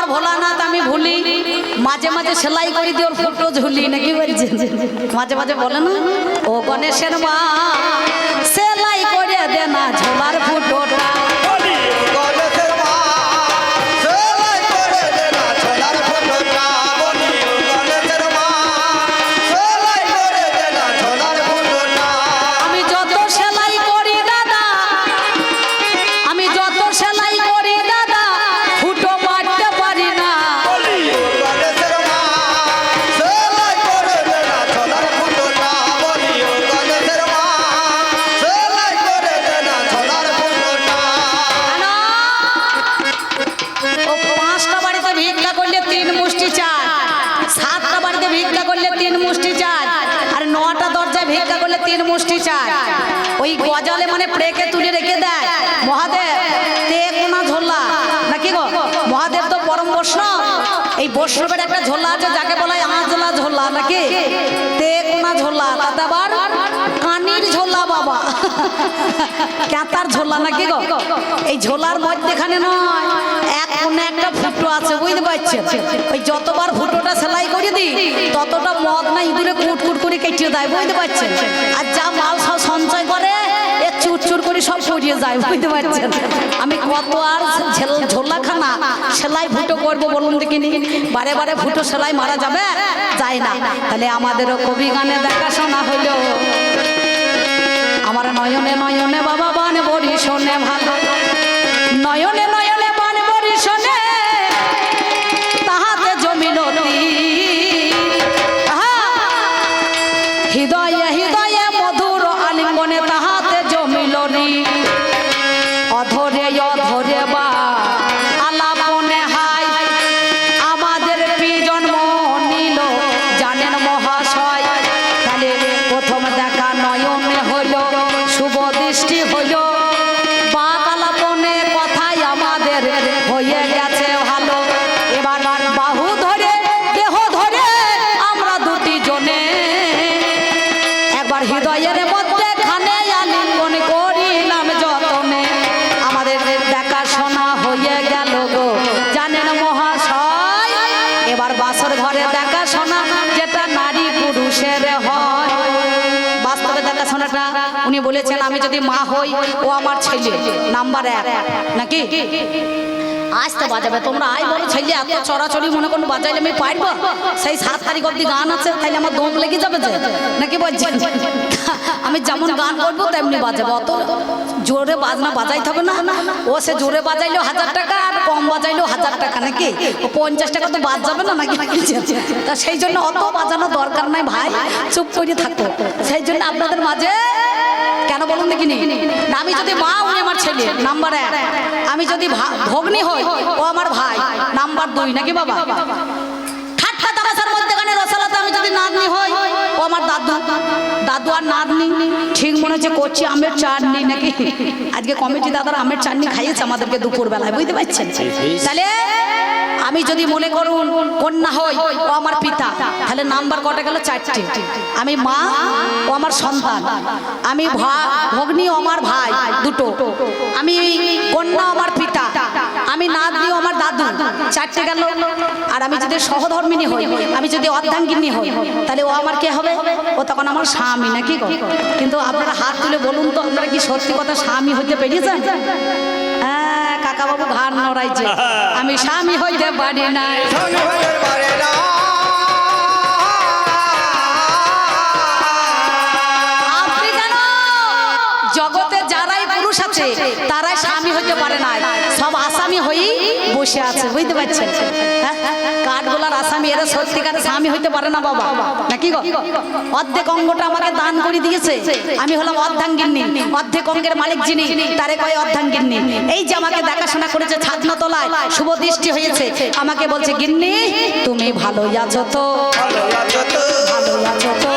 আমার ভোলানাথ আমি ভুলি মাঝে মাঝে সেলাই করে দিয়ে ওর ফটো ঝুলি নাকি বলছে মাঝে মাঝে বলে না ও গণেশের মা সেলাই করে দে না ঝোলার ফুটোটা ওই গজালে মানে প্রেকে তুলে রেখে দেয় মহাদেব তে কোনা ঝোলা নাকি গো মহাদেব তো পরম বৈষ্ণব এই বৈষ্ণবের একটা ঝোলা আছে যাকে বলা হয় আঁচলা ঝোলা নাকি তে কোনা ঝোলা তাতে আবার কানির ঝোলা বাবা ক্যাতার ঝোলা নাকি গো এই ঝোলার মধ্যেখানে নয় এক কোণে একটা ফুটো আছে বুঝতে পারছেন ওই যতবার ফুটোটা সেলাই করে দিই ততটা মদ না ইঁদুরে কুট কুট করে কেটে দেয় বুঝতে পারছেন আর যা মাল সব সঞ্চয় করে এ চুর চুর করে সব সরিয়ে যায় বুঝতে পারছেন আমি কত আর ঝোলাখানা সেলাই ফুটো করবো বলুন দেখিনি বারে বারে ফুটো সেলাই মারা যাবে যায় না তাহলে আমাদেরও কবি গানে দেখাশোনা হইল আমার নয়নে নয়নে বাবা বান বরি শোনে ভালো নয়নে নয়নে বান বরি শোনে তাহাতে জমিল হৃদয়ে হৃদয়ে মধুর আলিঙ্গনে তাহাতে জমিল অধরে অধরে বা আলাপনে হাই আমাদের জন্ম নিল জানেন মহাশয় তাহলে প্রথম দেখা নয়নে হইল শুভ দৃষ্টি হইল বা আলাপনে কথাই আমাদের হয়ে গেছে ভালো এবার বাহু ধরে দেহ ধরে আমরা দুটি জনে একবার হৃদয়ের মধ্যে খানে আলিঙ্গন করিলাম যতনে আমাদের দেখাশোনা হয়ে গেল গো জানেন মহাশয় এবার বাসর ঘরে দেখাশোনা যেটা নারী পুরুষের হয় বাস্তবে দেখাশোনাটা উনি বলেছেন আমি যদি মা হই ও আমার ছেলে নাম্বার 1 নাকি আজ তো বাজাবে তোমরা আই বলো ছেলে এত চড়াচড়ি মনে করুন বাজাইলে আমি পারবো সেই 7 তারিখ অব্দি গান আছে তাইলে আমার দম লেগে যাবে যে নাকি বলছেন আমি যেমন গান করবো তেমনি বাজাবো অত জোরে বাজনা বাজাইতে হবে না ও সে জোরে বাজাইলেও 1000 টাকা আর কম বাজাইলেও 1000 টাকা নাকি ও 50 টাকা তো বাদ যাবে না নাকি তা সেই জন্য অত বাজানো দরকার নাই ভাই চুপ করে থাকতো সেই জন্য আপনাদের মাঝে কেন বলুন দেখিনি না আমি যদি মা উনি আমার ছেলে নাম্বার 1 আমি যদি ভগ্নী হই ও আমার ভাই নাম্বার 2 নাকি বাবা ঠাট্টা তামাশার মধ্যেখানে রসালাতে আমি যদি নাতনি হই ও আমার দাদু দাদু আর নাতনি ঠিক মনে হচ্ছে করছি আমের চাটনি নাকি আজকে কমিটি দাদারা আমের চাটনি খাইয়েছে আমাদেরকে দুপুর বেলায় বুঝতে পারছেন তাহলে আমি যদি মনে করুন কন্যা হই ও আমার পিতা তাহলে নাম্বার কটা গেল 4টে আমি মা ও আমার সন্তান আমি ভগ্নী ও আমার ভাই দুটো আমি কন্যা আমার পিতা আমি নাতনি ও আমার দাদু 4টে গেল আর আমি যদি সহধর্মিনী হই আমি যদি অর্ধাঙ্গিনী হই তাহলে ও আমার কে হবে ও তখন আমার স্বামী নাকি গো কিন্তু আপনারা হাত তুলে বলুন তো আপনারা কি সত্যি কথা স্বামী হইতে পেরেছেন কাকা বাবু ঘাড় নড়াইছে আমি স্বামী হইতে পারি না আপনি কেন জগতে যারাই পুরুষ আছে তারাই স্বামী হইতে পারে না সব আসামি হয়েই বসে আছে বুঝতে পারছেন কাঠগোলার আসামি এরা সত্যিকারে স্বামী হইতে পারে না বাবা নাকি গো অর্ধেক অঙ্গটা আমাকে দান করে দিয়েছে আমি হলাম অর্ধাঙ্গিনী অর্ধেক অঙ্গের মালিক যিনি তারে কয় অর্ধাঙ্গিনী এই যে আমাকে দেখাশোনা করেছে ছাদনা তলায় শুভ দৃষ্টি হয়েছে আমাকে বলছে গিন্নি তুমি ভালোই আছো তো ভালোই আছো তো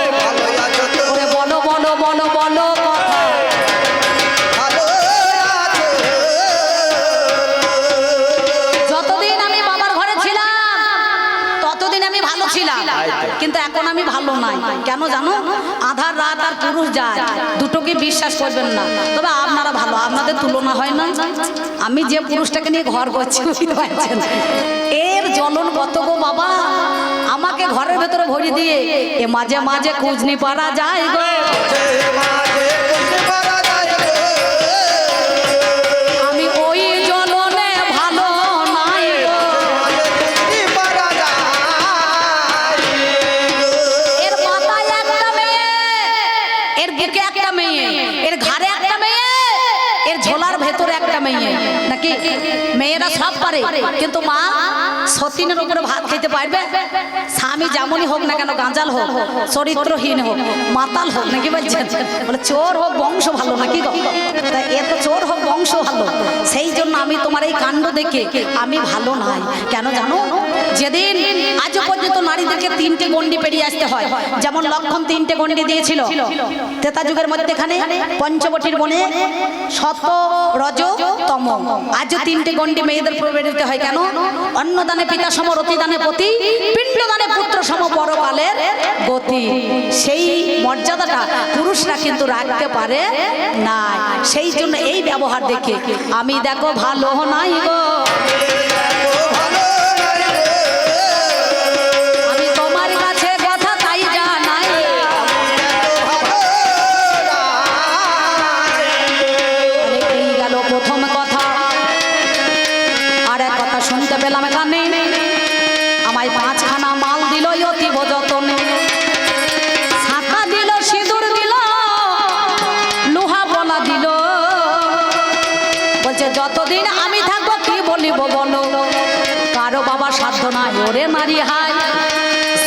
ওরে বলো বলো বলো বলো কথা যতদিন আমি বাবার ঘরে ছিলাম ততদিন আমি ভালো ছিলাম কিন্তু এখন আমি ভালো নাই কেন জানো আধার রাত আর পুরুষ যায় দুটোকে বিশ্বাস করবেন না তবে আপনারা ভালো আপনাদের তুলনা হয় না আমি যে পুরুষটাকে নিয়ে ঘর করছি এর বাবা আমাকে ঘরের ভেতরে ভরি দিয়ে এ মাঝে মাঝে খুঁজনি পারা যায় গো, আমি ওই জননে ভালো নাই গো। এর মাথায় একটা মেয়ে, এর বুকে একটা মেয়ে, এর ঘাড়ে একটা মেয়ে, এর ঝোলার ভেতরে একটা মেয়ে। নাকি মেয়েরা সব পারে, কিন্তু মা সতীনের উপরে ভাত খেতে পারবে? স্বামী যেমনই হোক না কেন, গাঁজাল হোক, চরিত্রহীন হোক, মাতাল হোক, নাকি বলছেন? বলে চোর হোক বংশ ভালো, নাকি গো? তা এ তো চোর হোক বংশ ভালো। সেই জন্য আমি তোমার এই কাণ্ড দেখে আমি ভালো নাই। কেন জানো? যেদিন আজও পর্যন্ত নারীদেরকে 3টে গণ্ডি পেরিয়ে আসতে হয়, যেমন লক্ষণ 3টে গণ্ডি দিয়েছিল ত্রেতা যুগের মধ্যেখানে পঞ্চবটির বনে, সত রজ তম। আজও 3টে গণ্ডি মেয়েদের প্রবেশিত হয়। কেন? অন্নদানে পিতা সম, রতিদানে পতি, পিণ্ডদানে পুত্র সম, পরকালের গতি। সেই মর্যাদাটা পুরুষরা কিন্তু রাখতে পারে না। সেই জন্য এই ব্যবহার দেখে আমি দেখো ভালো নাই গো, আমি তোমার কাছে কথা তাই জানাই। এই গেল প্রথম কথা। আর এক কথা শুনতে পেলাম কানে, আমায় 5খানা মাল দিল অতীব যতনে, শাঁখা দিল, সিঁদুর দিল, লোহা বলা দিল। বলছে যতদিন আমি থাকবো কি বলিব বলো, কারো বাবা সাধ্য নাই ওরে নারী হাই,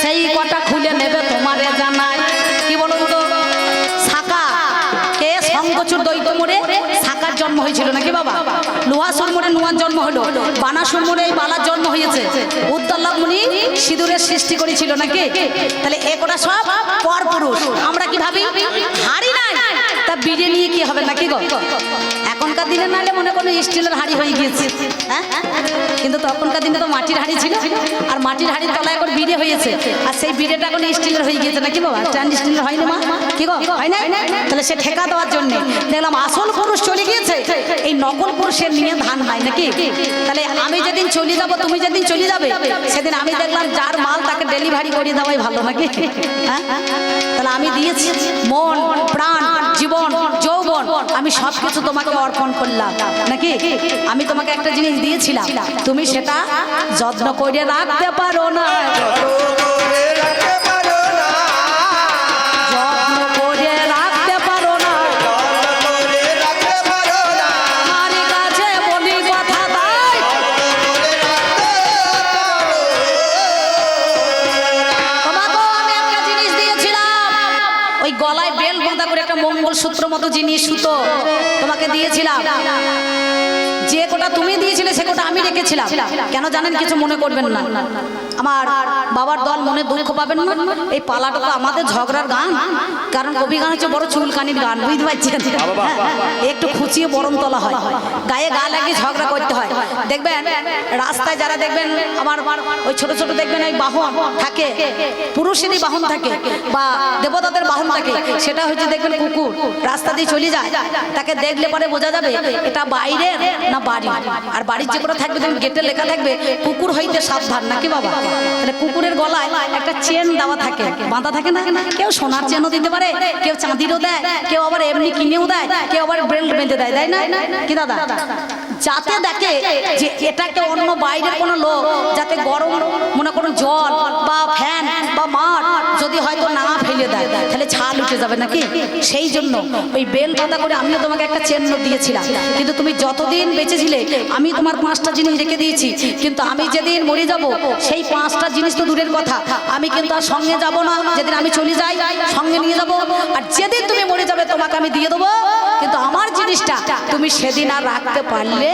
সেই কটা খুলে নেবে তোমারে জানাই। কি বলুন তো, শাঁখা কে? শঙ্কচূড় দৈত্য মোড়ে শাঁখার জন্ম হয়েছিল, নাকি বাবা? লোহাসুর মোড়ে নোয়ার জন্ম হলো, বানাসুর মোড়ে এই বালার জন্ম হয়েছে, উদ্দালক মুনি সিঁদুরের সৃষ্টি করেছিল, নাকি? তাহলে একটা সব পর পুরুষ। আমরা কি ভাবি? হাড়ি নাই তা বিড়ে নিয়ে কি হবে, নাকি গো? এখনকার দিনে নাহলে মনে কোনো স্টিলের হাড়ি হয়ে গিয়েছে, হ্যাঁ? কিন্তু তখনকার দিনে তো মাটির হাড়ি ছিল, আর মাটির হাড়ির তলায় এখন বিড়ে হয়েছে, আর সেই বিড়েটা এখন স্টিলের হয়ে গিয়েছে, নাকি বাবা? স্ট্যান্ড স্টিলের হয়নি মা, কি গো? হয় না? তাহলে সে ঠেকা দেওয়ার জন্য দেখলাম আসল পুরুষ চলে গিয়েছে, এই নকল পুরুষের নিয়ে ধান নাই, নাকি? তাহলে আমি যেদিন চলে যাব, তুমি যেদিন চলে যাবে, সেদিন আমি দেখলাম যার মাল তাকে ডেলিভারি করে দেওয়াই ভালো, নাকি? হ্যাঁ, তাহলে আমি দিয়েছি মন, প্রাণ, জীবন, যৌবন, আমি সবকিছু তোমাকে অর্পণ করলাম, নাকি? আমি তোমাকে একটা জিনিস দিয়েছিলাম, তুমি সেটা যত্ন করে রাখতে পারো না, যত্ন করে রাখতে পারো না। আমার কাছে বলি কথা তাই, তোমাকেও আমি একটা জিনিস দিয়েছিলাম, ওই গলায় বেল বাঁধা করে একটা মঙ্গলসূত্র মতো জিনিস, সুতো তোমাকে দিয়েছিলাম। যে কোটা তুমি দিয়েছিলে সে কোটা আমি রেখেছিলাম। কেন জানেন? কিছু মনে করবেন না, আমার বাবার দল মনে দুঃখ পাবেন না। এই পালাটা তো আমাদের ঝগড়ার গান, কারণ কবি গান হচ্ছে বড় চুলকানির গান, বুঝতে পারছেন? একটু খুঁচিয়ে বরণ তোলা হয়, গায়ে গা লাগিয়ে ঝগড়া করতে হয়। দেখবেন রাস্তায় যারা দেখবেন আমার ওই ছোট ছোট দেখবেন ওই বাহন থাকে, পুরুষেরই বাহন থাকে বা দেবতাদের বাহন থাকে, সেটা হচ্ছে দেখবেন কুকুর রাস্তা দিয়ে চলে যায়, তাকে দেখলে পরে বোঝা যাবে এটা বাইরের না বাড়ি। আর বাড়ির যে করে থাকবে দেখবেন গেটে লেখা থাকবে কুকুর হইতে সাবধান, নাকি বাবা? তাহলে কুকুরের গলায় একটা চেন দেওয়া থাকে, বাঁধা থাকে না? কেউ সোনার চেনও দিতে পারে, কেউ চাঁদিরও দেয়, কেউ আবার এমনি কিনেও দেয়, কেউ আবার বেল্ট বেঁধে দেয়, তাই না? কি দাদা? যাতে দেখে যে এটাকে অন্য বাইরের কোনো লোক যাতে গরম মনে করুন জল বা ফ্যান বা মাঠ যদি হয়তো না ফেলে দেয়, তাহলে ছাল উঠে যাবে, নাকি? সেই জন্য ওই বেল পাতা করে আমিও তোমাকে একটা চেন দিয়েছিলাম, কিন্তু তুমি যতদিন বেঁচেছিলে আমি তোমার 5টা জিনিস রেখে দিয়েছি, কিন্তু আমি যেদিন মরে যাব সেই 5টা জিনিস তো দূরের কথা, আমি কিন্তু আর সঙ্গে যাব না। যেদিন আমি চলে যাই সঙ্গে নিয়ে যাব, আর যেদিন তুমি মরে যাবে তোমাকে আমি দিয়ে দেবো, কিন্তু আমার জিনিসটা তুমি সেদিন আর রাখতে পারলে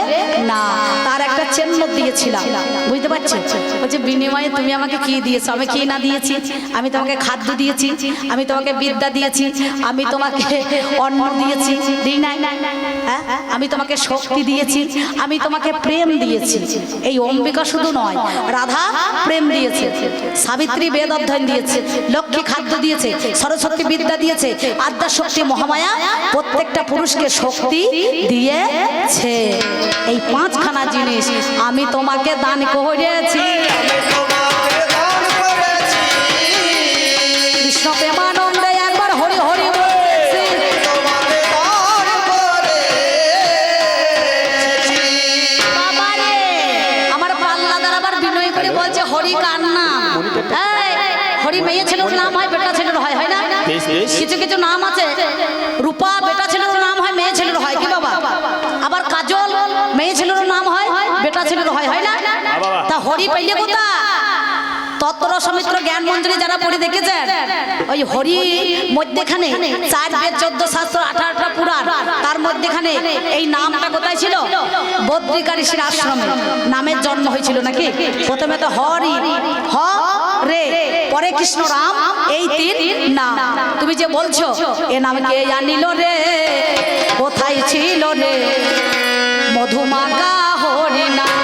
না। তার একটা চেন দিয়েছিলাম, বুঝতে পারছো? বলছে বিনিময়ে তুমি আমাকে কি দিয়েছো? আমি কি না দিয়েছি? আমি তোমাকে খাদ্য দিয়েছি, আমি তোমাকে বিদ্যা দিয়েছি, আমি তোমাকে অন্ন দিয়েছি, দিই নাই? হ্যাঁ, আমি তোমাকে শক্তি দিয়েছি, আমি তোমাকে প্রেম দিয়েছি। এই অম্বিকা শুধু নয়, রাধা প্রেম দিয়েছে, সাবিত্রী বেদ অধ্যয়ন দিয়েছে, লক্ষ্মী খাদ্য দিয়েছে, সরস্বতী বিদ্যা দিয়েছে, আদ্যা শক্তি মহামায়া প্রত্যেকটা পুরুষকে শক্তি দিয়েছে। এই 5খানা জিনিস আমি তোমাকে দান করেছি। হরি কার নাম? এই, হরি মেয়ে ছেলের নাম হয়, বেটা ছেলের হয়, হয় না? কিছু কিছু নাম আছে, রূপা বেটা ছেলের নাম হয়, মেয়ে ছেলের হয়, কি বাবা? আবার কাজল মেয়ে ছেলের নাম হয়, বেটা ছেলের হয়, হয় না? তা হরি পাইলে কোথা? তত্র সমিত্র জ্ঞান মঞ্জুরি যারা পড়ে দেখেছেন, ওই হরি মধ্যেখানে 4 বেদ 14 শাস্ত্র 18টা পুরাণ, তার মধ্যেখানে এই নামটা কোথায় ছিল? বদ্রিকা ঋষির আশ্রমে নামের জন্ম হয়েছিল নাকি? প্রথমে তো হরি, হ রে, পরে কৃষ্ণ রাম, এই 3 নাম। তুমি যে বলছো এ নাম কে জানিল রে, কোথায় ছিল রে মধুমাকা হরি নাম?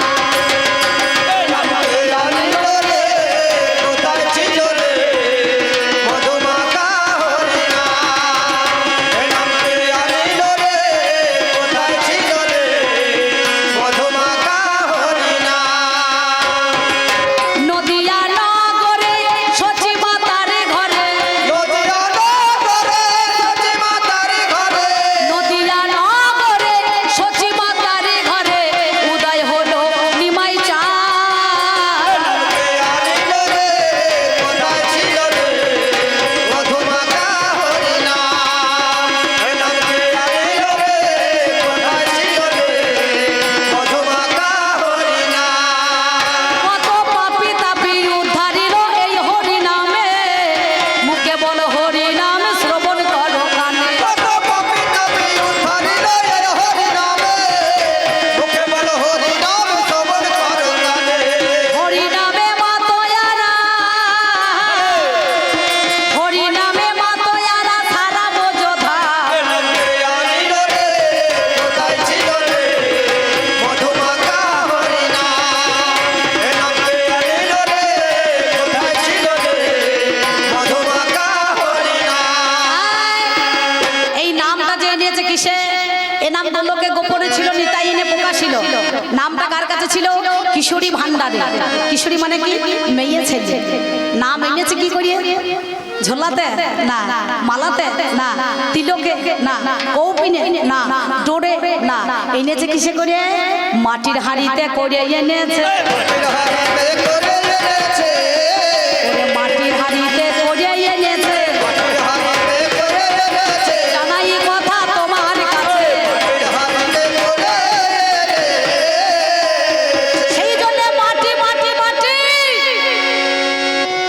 নামটা কার কাছে ছিল? কিশোরী ভান্ডারে। কিশোরী মানে কি? মেয়ে ছেলে। নাম এনেছে কি করিয়ে? ঝোলাতে না, মালাতে না, তিলকে না, কৌপিনে না, ডোরে না, এনেছে কিসে করে? মাটির হাঁড়িতে করে এনেছে। মাটির হাঁড়িতে করে এনেছে। জানাই কথা তোমার কাছে, সেই জন্য মাটি মাটি মাটি।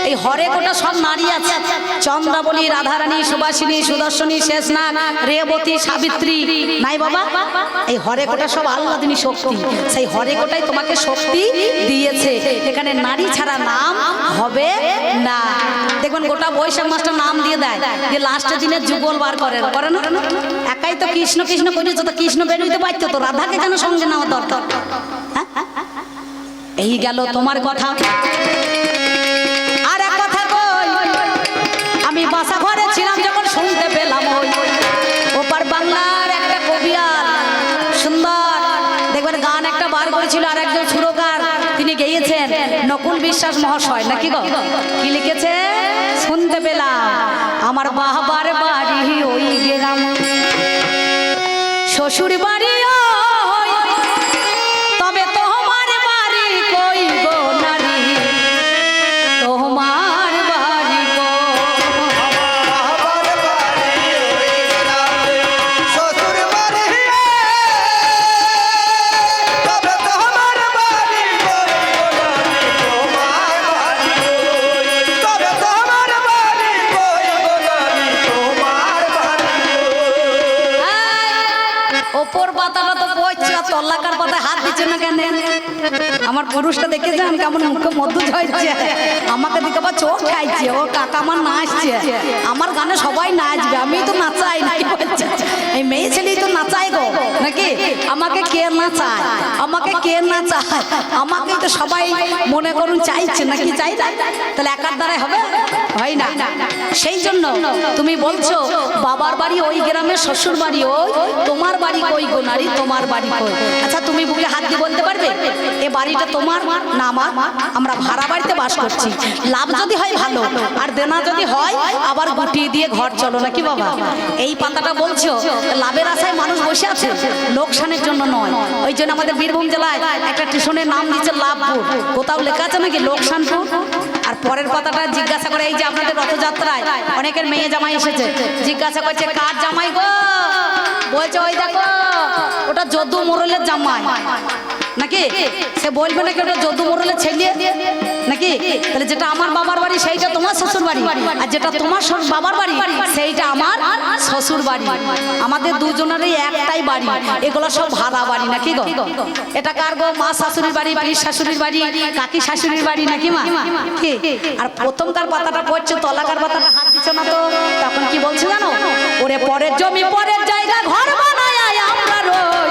এই হরে গোটা সব নারী আছে, চন্দ্রাবলী, রাধারানী, সুবাসিনী, সুদর্শনী, শেষনাগ, রেবতী, সাবিত্রী, নাই বাবা? এই হরে কোটা সব আল্লাদিনী শক্তি। সেই হরে কোটাই তোমাকে শক্তি দিয়েছে। এখানে নারী ছাড়া নাম হবে না। দেখবেন গোটা বৈশাখ মাসটা নাম দিয়ে দেয়, যে লাস্টের দিনে যুগল বার করে, করে না? একাই তো কৃষ্ণ কৃষ্ণ করেছে, তো কৃষ্ণ বেরোইতে পারতো, তো রাধাকে কেন সঙ্গে নেওয়া দরকার? এই গেল তোমার কথা। আর এক কথা কই, আমি বাসা ঘরে ছিলাম যখন শুনতে পেলাম ওই ওপার বাংলার একটা কবিয়াল সুন্দর দেখবেন গান একটা বার করেছিল, আর একজন সুরকার তিনি গেয়েছেন, নকুল বিশ্বাস মহাশয় নাকি গো? কি লিখেছে শুনতে পেলাম, আমার বাবার বাড়ি ওই গ্রাম, শ্বশুর বাড়ি ওই, তবে তোমার বাড়ি কই গো নারী, তোমার বাড়ি কই? ওপর পাতাটা তো পড়ছে, তল্লাকার পাতায় হাত দিচ্ছে না কেন? আমার পুরুষটা দেখে যান কেমন মুখে মধু ঝরছে, আমাকে দিকে আবার চোখ খাইছে, ও কাকা আমার নাচছে, আমার গানে সবাই নাচবে, আমি তো নাচাই নাই বলছে। এই মেয়ে ছেলেই তো নাচাই গো নাকি? আমাকে কে নাচায়, আমাকে কে নাচায়, আমাকেই তো সবাই মনে করুন চাইছে নাকি? চাই না, তাহলে একার দ্বারাই হবে? হয় না। সেই জন্য তুমি বলছো বাবার বাড়ি ওই গ্রামে, শ্বশুর বাড়ি ওই, তোমার বাড়ি কই গো নারী, তোমার বাড়ি কই? আচ্ছা তুমি বুকে হাত দিয়ে বলতে পারবে এ বাড়িটা তোমার না আমার? আমরা ভাড়া বাড়িতে বাস করছি, লাভ যদি হয় ভালো, আর দেনা যদি হয় আবার গুটিয়ে দিয়ে ঘর চলো নাকি বাবা। এই পাতাটা বলছো লাভের আশায় মানুষ বসে আছে, লোকসানের জন্য নয়। ওই জন্য আমাদের বীরভূম জেলায় একটা স্টেশনের নাম দিচ্ছে লাভপুর, কোথাও লেখা আছে নাকি লোকসানপুর। আর পরের পাতাটা জিজ্ঞাসা করে, এই যে আপনাদের রথযাত্রায় অনেকের মেয়ে জামাই এসেছে, জিজ্ঞাসা করছে কার জামাই গো, বলছে ওই দেখো ওটা যদু মোড়লের জামাই নাকি। সে বলবে নাকি ওটা যদু মোড়লের ছেলে নাকি। তাহলে যেটা আমার বাবার বাড়ি সেইটা তোমার শ্বশুর বাড়ি, আর যেটা তোমার বাবার বাড়ি সেইটা আমার শ্বশুর বাড়ি। আমাদের দুজনেরই একটাই বাড়ি, এগুলো সব ভাড়া বাড়ি নাকি গো। এটা কার গো, মা শাশুড়ির বাড়ি, পীর শাশুড়ির বাড়ি, কাকি শাশুড়ির বাড়ি নাকি মা কি। আর প্রথমকার পাতাটা পড়ছে, তলাকার পাতাটা হাত দিচ্ছ না তো, তখন কি বলছে জানো, ওরে পরের জমি পরের জায়গা ঘর বানায় আমরা রই,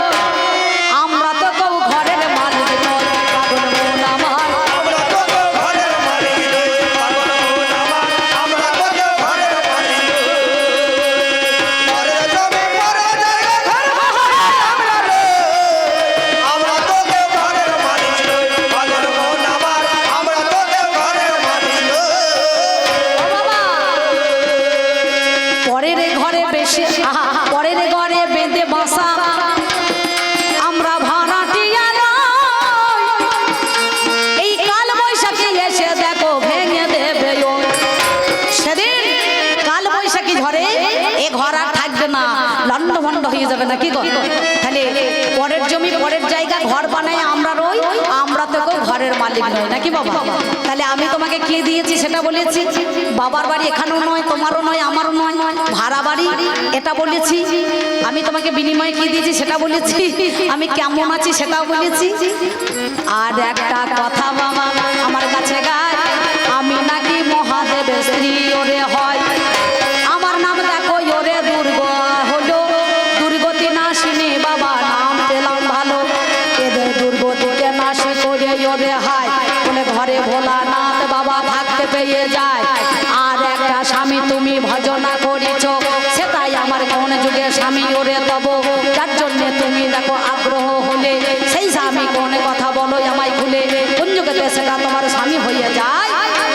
আমরা তো কেউ ঘরের মালিক নই, পাগল মন আমার। পরের ঘরে বেশি, পরের ঘরে বেঁধে বাসা, আমরা ভাড়াটিয়া নই। এই কাল বৈশাখী এসে দেখো ভেঙে দেবে। সেদিন কাল বৈশাখী ঝড়ে এ ঘর আর থাকবে না, লন্ড ভন্ড হয়ে যাবে নাকি গো। তাহলে পরের জমি পরের জায়গা ঘর বানায় আমরা রই, আমরা তো কেউ ঘরের মালিক নই নাকি বাবা। তাহলে আমি তোমাকে কি দিয়েছি সেটা বলেছি, বাবার বাড়ি এখানেও নয়, তোমারও নয়, আমারও নয়, ভাড়া বাড়ি এটা বলেছি। আমি তোমাকে বিনিময়ে কি দিয়েছি সেটা বলেছি, আমি কেমন আছি সেটাও বলেছি। আর একটা কথা বাবা আমার কাছে গায়, আমি নাকি মহাদেবের স্ত্রী ওরে হয়, আমার নাম দেখো ওরে দুর্গা হলো, দুর্গতি নাশিনী বাবা নাম পেলাম ভালো, এদের দুর্গতিকে নাশি করে ওরে হয়, বলে ঘরে ভোলানাথ বাবা থাকতে পেয়ে যায়। আর একটা স্বামী তুমি ভজনা করেছ, সেটাই আমার কোন যুগে স্বামী ওরে তব, যার জন্য তুমি দেখো আগ্রহ হলে সেই স্বামী কোন কথা বলো আমায় ভুলে, কোন যুগেতে সেটা তোমার স্বামী হয়ে যায়।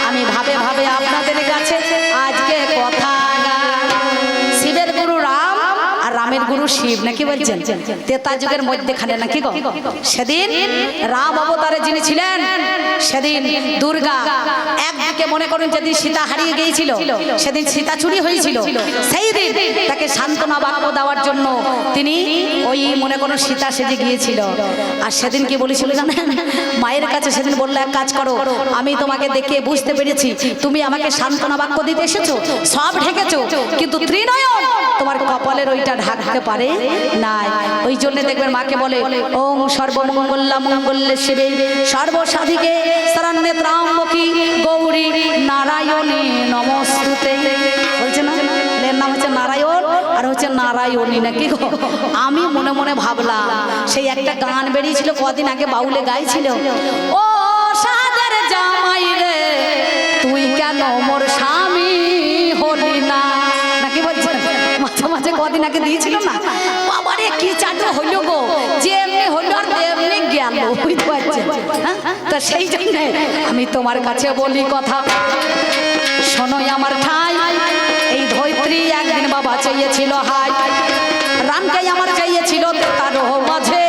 আমি ভাবে ভাবে আপনাদের কাছে আজকে কথা, শিবের গুরু রাম আর রামের গুরু শিব নাকি বলছেন, তেতা যুগের মধ্যেখানে নাকি গো। সেদিন রাম অবতারে যিনি ছিলেন, সেদিন দুর্গা একদিকে মনে করুন যেদিন সীতা হারিয়ে গিয়েছিল, সেদিন সীতা চুরি হয়েছিল, সেই দিন তাকে সান্ত্বনা বাক্য দেওয়ার জন্য তিনি ওই মনে করুন সীতা সেজে গিয়েছিল। আর সেদিন কি বলেছিল জানেন, মায়ের কাছে সেদিন বললো এক কাজ করো, আমি তোমাকে দেখে বুঝতে পেরেছি তুমি আমাকে সান্ত্বনা বাক্য দিতে এসেছো, সব ঢেকেছো, কিন্তু ত্রিনয়ন তোমার কপালের ওইটা ঢাকতে পারে না। ওই জন্য দেখবেন মাকে বলে ওম সর্বমঙ্গলা মঙ্গলে শিবে সর্বসাধিকে শরণ্যে ত্র্যম্বকী গৌরী নারায়ণী নমস্তুতে। বলছে না, এর নাম হচ্ছে নারায়ণ আর হচ্ছে নারায়ণী নাকি গো। আমি মনে মনে ভাবলাম সেই একটা গান বেরিয়েছিল কদিন আগে, বাউলে গাইছিল, ও সাদের জামাই রে তুই কেন মোর স্বামী হলি না, নাকি বলছেন মাঝে মাঝে কদিন আগে দিয়েছিল না। বাবারে কি চাটে হইল গো, যে এমনি হইল আর তেমনি গেল, বুঝতে পারছেন। তা সেই জন্য আমি তোমার কাছে বলি কথা, শোনোই আমার ঠাই, এই ধৈত্রী একদিন বাবা চাইয়েছিল হাই, রামকে আমার চাইয়েছিল তারও মাঝে,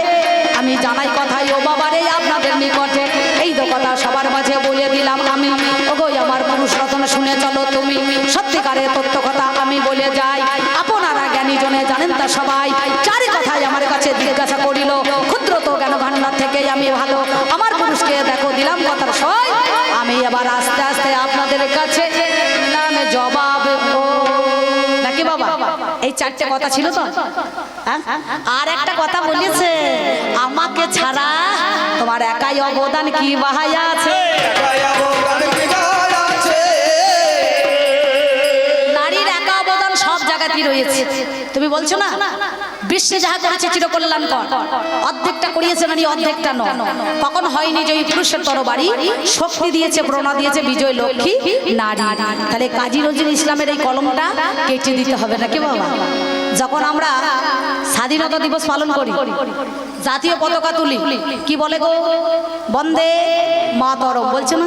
আমি জানাই কথাই ও বাবারে আপনাদের নিকটে, এই তো কথা সবার মাঝে বলে দিলাম আমি। ওগো আমার পুরুষ রতন শুনে চলো তুমি, সত্যিকারের তথ্য কথা আমি বলে যাই, আপনারা জ্ঞানী জনে জানেন তা সবাই, চারি কথাই আমার কাছে জিজ্ঞাসা করিল, ক্ষুদ্র তো জ্ঞান ভান্ডার থেকে আমি ভালো, আমার পুরুষকে দেখো দিলাম কথার সই, আমি এবার আস্তে আস্তে আপনাদের কাছে দিলাম জবাব। নাকি বাবা, এই চারটে কথা ছিল তো। আর একটা কথা বলেছে, আমাকে ছাড়া তোমার একাই অবদান কি বাহাই আছে, নারীর একা অবদান সব জায়গাতেই রয়েছে। তুমি বলছো না বিশ্বে যাহা করেছে চিরকল্যাণকর, অর্ধেকটা করিয়েছে নারী, অর্ধেকটা নয়। কখন হয়নি যে পুরুষের তরবারি শক্তি দিয়েছে, প্রণা দিয়েছে বিজয় লক্ষ্মী নারী। তাহলে কাজী নজরুল ইসলামের এই কলমটা কেটে দিতে হবে নাকি বাবা। যখন আমরা স্বাধীনতা দিবস পালন করি, জাতীয় পতাকা তুলি, কি বলে গো, বন্দে মাতরম বলছে না,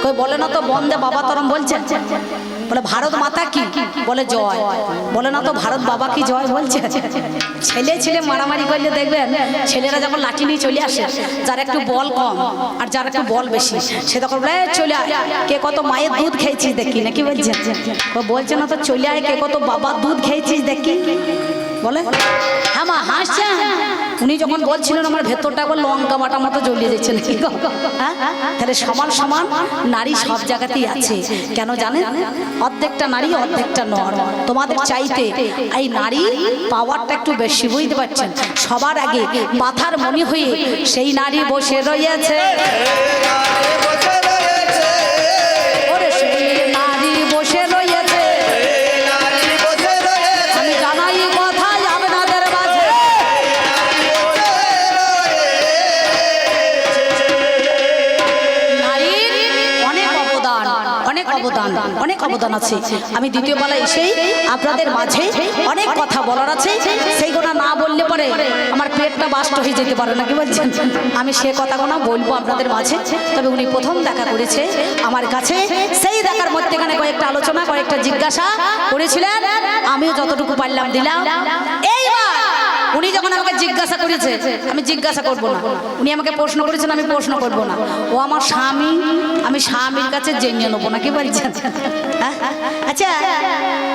কই বলে না তো বন্দে বাবা তরম বলছে, বলে ভারত মাতা কি, বলে জয়, বলে না তো ভারত বাবা কি জয় বলছে। ছেলে ছেলে মারামারি করলে দেখবেন ছেলেরা যখন লাঠি নিয়ে চলে আসে, যার একটু বল কম আর যার একটু বল বেশি, সে তখন বলে চলে আয়, কে কত মায়ের দুধ খেয়েছিস দেখি, নাকি বলছে, বলছে না তো চলে আয়, কে কত বাবার দুধ খেয়েছিস দেখি, বলে হ্যাঁ মা হাসছে। উনি যখন বলছিলেন আমার ভেতরটা একবার লঙ্কা বাটা মতো জ্বলিয়ে যাচ্ছিল। হ্যাঁ, তাহলে সমান সমান নারী সব জায়গাতেই আছে। কেন জানেন? অর্ধেকটা নারী অর্ধেকটা নর। তোমাদের চাইতে এই নারী পাওয়ারটা একটু বেশি, বুঝতে পারছেন? সবার আগে মাথার মনি হয়ে সেই নারী বসে রয়েছে, ওরে সেই নারী বসে রয়েছে। আমি জানাই কথা আপনাদের মাঝে, নারীর অনেক অবদান, অনেক অবদান, অনেক অবদান আছে। আমি দ্বিতীয় বেলায় এসেই আপনাদের মাঝে অনেক কথা বলার আছে, সেইগুলো না বললে পরে আমার পেটটা বাস্ট হয়ে যেতে পারে, নাকি বলছেন? আমি সে কথাগুলো বলবো আপনাদের মাঝে। তবে উনি প্রথম দেখা করেছে আমার কাছে, সেই দেখার মধ্যেখানে কয়েকটা আলোচনা, কয়েকটা জিজ্ঞাসা করেছিলেন, আমিও যতটুকু পারলাম দিলাম। এইবার উনি যখন আমাকে জিজ্ঞাসা করেছে, আমি জিজ্ঞাসা করব না। উনি আমাকে প্রশ্ন করেছেন, আমি প্রশ্ন করব না। ও আমার স্বামী, আমি স্বামীর কাছে জেনে নেবো, নাকি বলছেন? আচ্ছা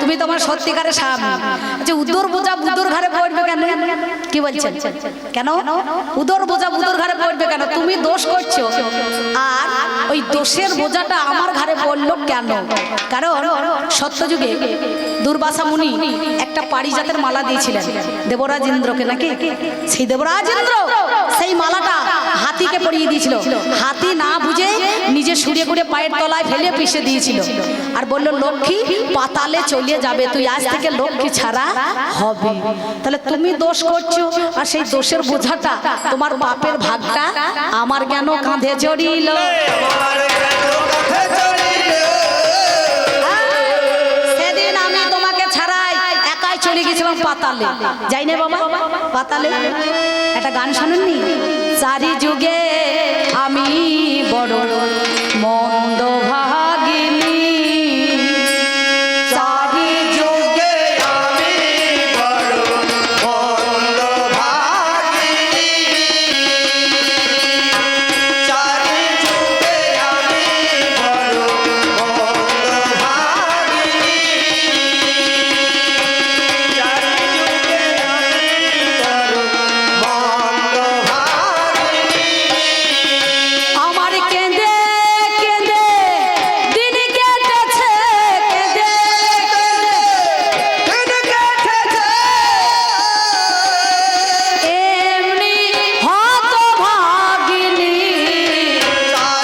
তুমি তোমার সত্যিকারের স্বামী, আচ্ছা উদর বোঝা বুদর ঘরে পড়বে কেন, কি বলছেন? কেন উদর বোঝা বুদর ঘরে পড়বে কেন? তুমি দোষ করছো, আর ওই দোষের বোঝাটা আমার ঘরে পড়লো কেন? কারণ সত্যযুগে দুর্বাসা মুনি একটা পারিজাতের মালা দিয়েছিলেন দেবরাজ ইন্দ্রকে, নাকি? সেই দেবরাজ ইন্দ্র সেই মালাটা হাতিকে পরিয়ে দিয়েছিল। হাতি না বুঝে নিজে সুরে করে পায়ের তলায় ফেলে পিষে দিয়েছিল, আর বলল লক্ষ্মী পাতালে চলে যাবে, তুই আজ থেকে লক্ষ্মী ছাড়া হবে। তাহলে তুমি দোষ করছো, আর সেই দোষের বোঝাটা, তোমার বাপের ভাগটা আমার কেন কাঁধে চড়িল? সেদিন আমি তোমাকে ছাড়াই একাই চলে গেছিলাম পাতালে, যাই না বাবা পাতালে? একটা গান শোনেননি? চারি যুগে আমি বড় মন্দ ভাগিনী, চারি যুগে আমি বড় মন্দ ভাগিনী, চারি যুগে আমি বড় মন্দ ভাগিনী, চারি যুগে আমি বড় মন্দ ভাগিনী। আমার কেঁদে কেঁদে দিন কেটেছে, কেঁদে কেঁদে দিন কেটেছে, এমনি হতভাগিনী,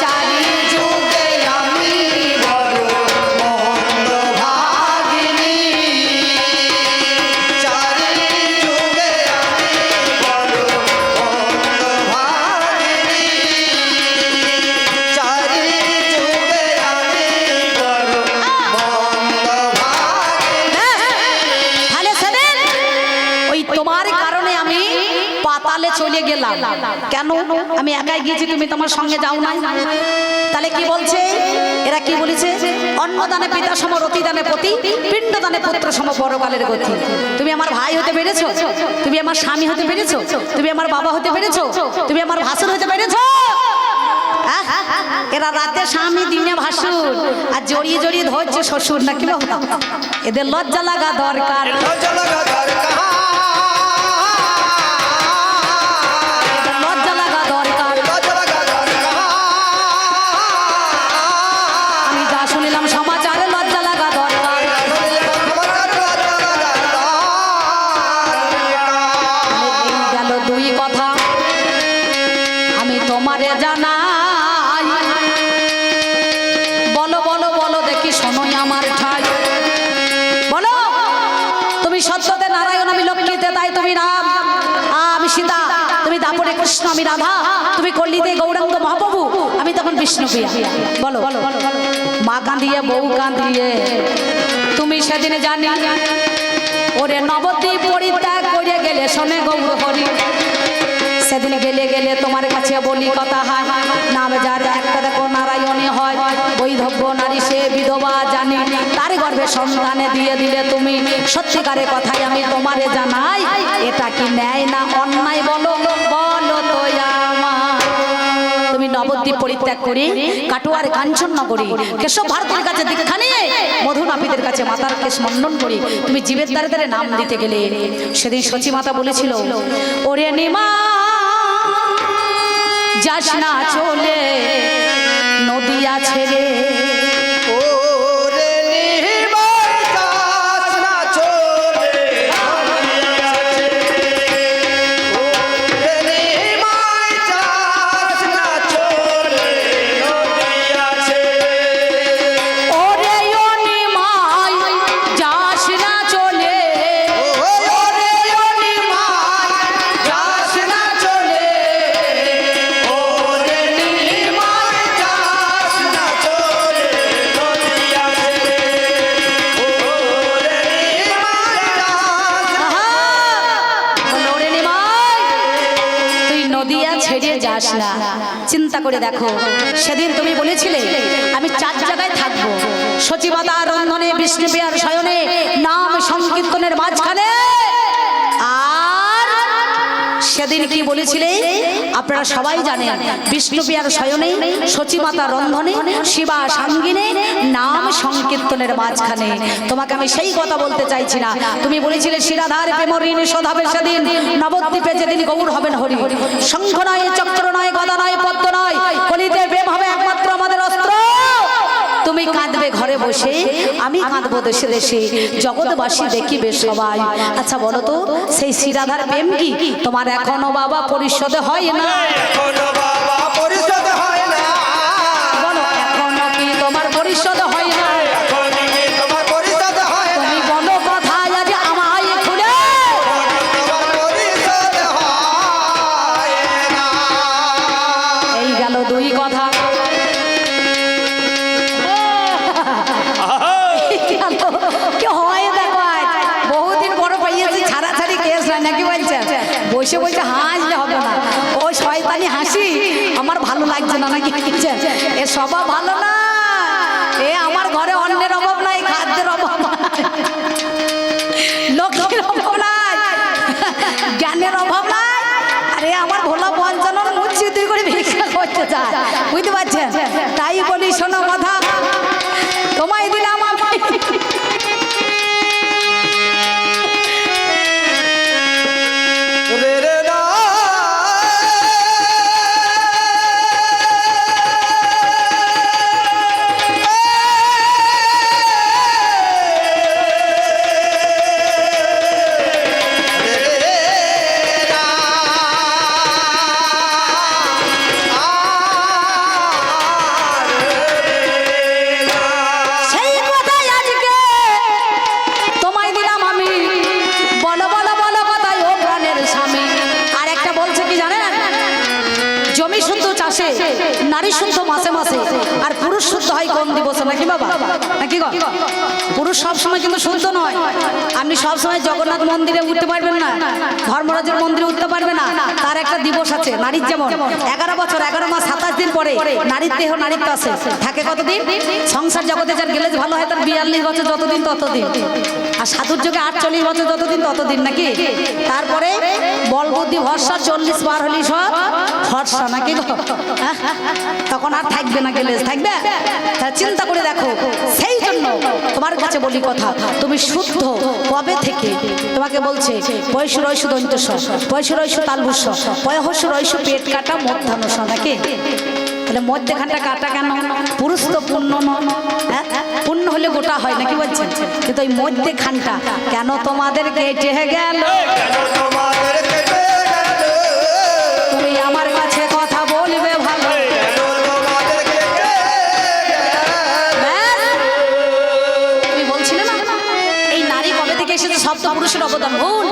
চারি যুগে আমি বড় মন্দ ভাগিনী, চারি যুগে আমি বড় মন্দ ভাগিনী, চারি যুগে আমি বড় মন্দ ভাগিনী। তাহলে সেদিন ওই তোমার কারণে আমি পাতালে চলে গেলাম। কেন? আমি একাই গিয়েছি, তুমি তোমার সঙ্গে যাও না। তাহলে কি বলছে এরা? কি বলেছে? অন্নদানে পিতা সম, রতিদানে পতি, পিণ্ডদানে পুত্র সম পরকালের গতি। তুমি আমার ভাই হতে পেরেছো, তুমি আমার স্বামী হতে পেরেছো, তুমি আমার বাবা হতে পেরেছো, তুমি আমার ভাসুর হতে পেরেছো। এরা রাতে স্বামী, দিনে ভাসুর, আর জড়িয়ে জড়িয়ে ধরছে শ্বশুর, নাকি বাবা? এদের লজ্জা লাগা দরকার, লজ্জা লাগা দরকার, লজ্জা লাগা দরকার, লজ্জা লাগা দরকার। আমি যা শুনিলাম সমাচারে, লজ্জা লাগা দরকার। গেল দুই কথা আমি তোমারে জানাই, বলো বলো বলো দেখি শোনোই আমার ঠাই, বলো তুমি সত্যতে নারায়ণ, আমি লক্ষ্মীতে তাই তুমি রাম, আমি সীতা, তুমি দাপরে কৃষ্ণ, আমি রাধা, তুমি কল্লিতে গৌরাঙ্গ মহাপ্রভু, আমি তখন বিষ্ণুপ্রিয়া। বলো মা কাঁদিয়ে বউ কাঁদিয়ে তুমি সেদিন জানি, ওরে নবদ্বীপ পরিত্যাগ করে গেলে শোনে গৌর হরি। সেদিন গেলে গেলে তোমার কাছে বলি কথা হয়, নাম যার একটা দেখো নারায়ণী হয়, ওই বিধব্য নারী সে বিধবা জানি, তার গর্ভে সন্তানে দিয়ে দিলে তুমি। সত্যিকারের কথাই আমি তোমারে জানাই, এটা কি ন্যায় না অন্যায় বলো, বলো তো আমার। তুমি নবদ্বীপ পরিত্যাগ করি কাটোয়ার কাঞ্চননগরী কেশব ভারতের কাছে দীক্ষা নিয়ে মধু নাপিতের কাছে মাতার কেশ মন্ডন করি তুমি জীবের দ্বারে দ্বারে নাম দিতে গেলে। সেদিন সচী মাতা বলেছিল, ওরে নিমা যাস না চলে নদিয়া ছেড়ে। চিন্তা করে দেখো, সেদিন তুমি বলেছিলে আমি 4 জায়গায় থাকবো, সচিবতা রন্ধনে, বিষ্ণুপ্রিয়ার শয়নে, নাম সংকীর্তনের মাঝখানে। আর সেদিন কি বলেছিলে আপনারা সবাই জানেন, বিষ্ণুপ্রিয়ার শয়নে, সচিবতা রন্ধনে, শিবা সাঙ্গিনে, নাম সংকীর্তনের মাঝখানে। তোমাকে আমি সেই কথা বলতে চাইছি না। তুমি বলেছিলে শিরাধার প্রেমঋণ শোধ হবে সেদিন, নবদ্বীপে যেদিন গৌর হবেন হরি। শঙ্খ নয়, চক্র নয়, গদা নয়, পদ্ম নয়, কলিতে প্রেম হবে একমাত্র আমাদের অস্ত্র। তুমি কাঁদবে ঘরে বসে, আমি কাঁদবো দেশে দেশে, জগৎবাসী দেখিবে সবাই। আচ্ছা বলো তো, সেই শিরাধার প্রেম কি তোমার এখনো বাবা পরিশোধ হয় না? এখনো বাবা পরিশোধ হয় না। বলো, এখনো কি তোমার পরিশোধ হয় না? এখনো কি তোমার পরিশোধ হয় না? তুমি বলো কথায় আজ আমায় খুলে, তোমার পরিশোধ হয় না। এই গেল 2 কথা। কি হয় দেখো, বহুদিন বড় পাইয়েছি, ছাড়াছাড়ি কেস হয় নাকি বলছেন? বসে বসে হাসলে হবে না, ওই শয়তানি হাসি আমার ভালো লাগছে না নাকি? এ স্বভাব ভালো না। এ আমার ঘরে অন্যের অভাব নাই, খাদ্যের অভাব নাই, লোকের অভাব নাই, জ্ঞানের অভাব নাই। আরে আমার ভোলা পঞ্চানন মুচ্ছি তুই করে ভিক্ষা করতে চায়, বুঝতে পারছেন? তাই বলি শোনো কথা, তোমায় দিলাম আমি রে রে না। সেই কথাই আজকে তোমায় দিলাম আমি। বলো বলো বলো কথাই ও প্রাণের স্বামী। আর একটা বলছে কি জানেন, জমি শুদ্ধ চাষে, নারী শুদ্ধ মাসে মাসে, আর পুরুষ শুদ্ধ হয় কোন দিবসে, নাকি বাবা? নাকি গো? পুরুষ সবসময় কিন্তু শুদ্ধ নয়। আপনি সবসময় জগন্নাথ মন্দিরে উঠতে পারবেন না, ধর্মরাজের মন্দিরে উঠতে পারবে না। তার একটা দিবস আছে। নারীর যেমন 11 বছর 11 মাস 27 দিন পরে নারীর দেহ নারীত্ব আছে, থাকে কতদিন? সংসার জগতে যার গেলে ভালো হয় তার 42 বছর যতদিন ততদিন, আর সাধুর যুগে 48 বছর যতদিন ততদিন, নাকি? তারপরে বল বুদ্ধি ভরসা 40 পার হলি সব ভরসা, নাকি গো? তখন আর থাকবে না, গেলে থাকবে। তা চিন্তা করে দেখো, সেই জন্য তোমার কাছে বলি কথা, তুমি শুদ্ধ কবে থেকে? তোমাকে বলছে পয়সু রয়সু দন্তস, পয়সু রয়সু তালবুস, পয়হসু রয়সু পেট কাটা মধ্যাহ্নস, নাকি? তাহলে মধ্যেখানটা কাটা কেন? পুরুষ তো পূর্ণ নয়, হ্যাঁ? পূর্ণ হলে গোটা হয়, নাকি বলছেন? কিন্তু ওই মধ্যেখানটা কেন তোমাদের কেটে গেল? কেন তোমাদের কেটে গেল? তুমি আমার কাছে কথা বলবে ভালো। কেন তোমাদের কেটে গেল? তুমি বলছিলে না এই নারী কবে থেকে এসেছে? সব তো পুরুষের অবদান। ভুল।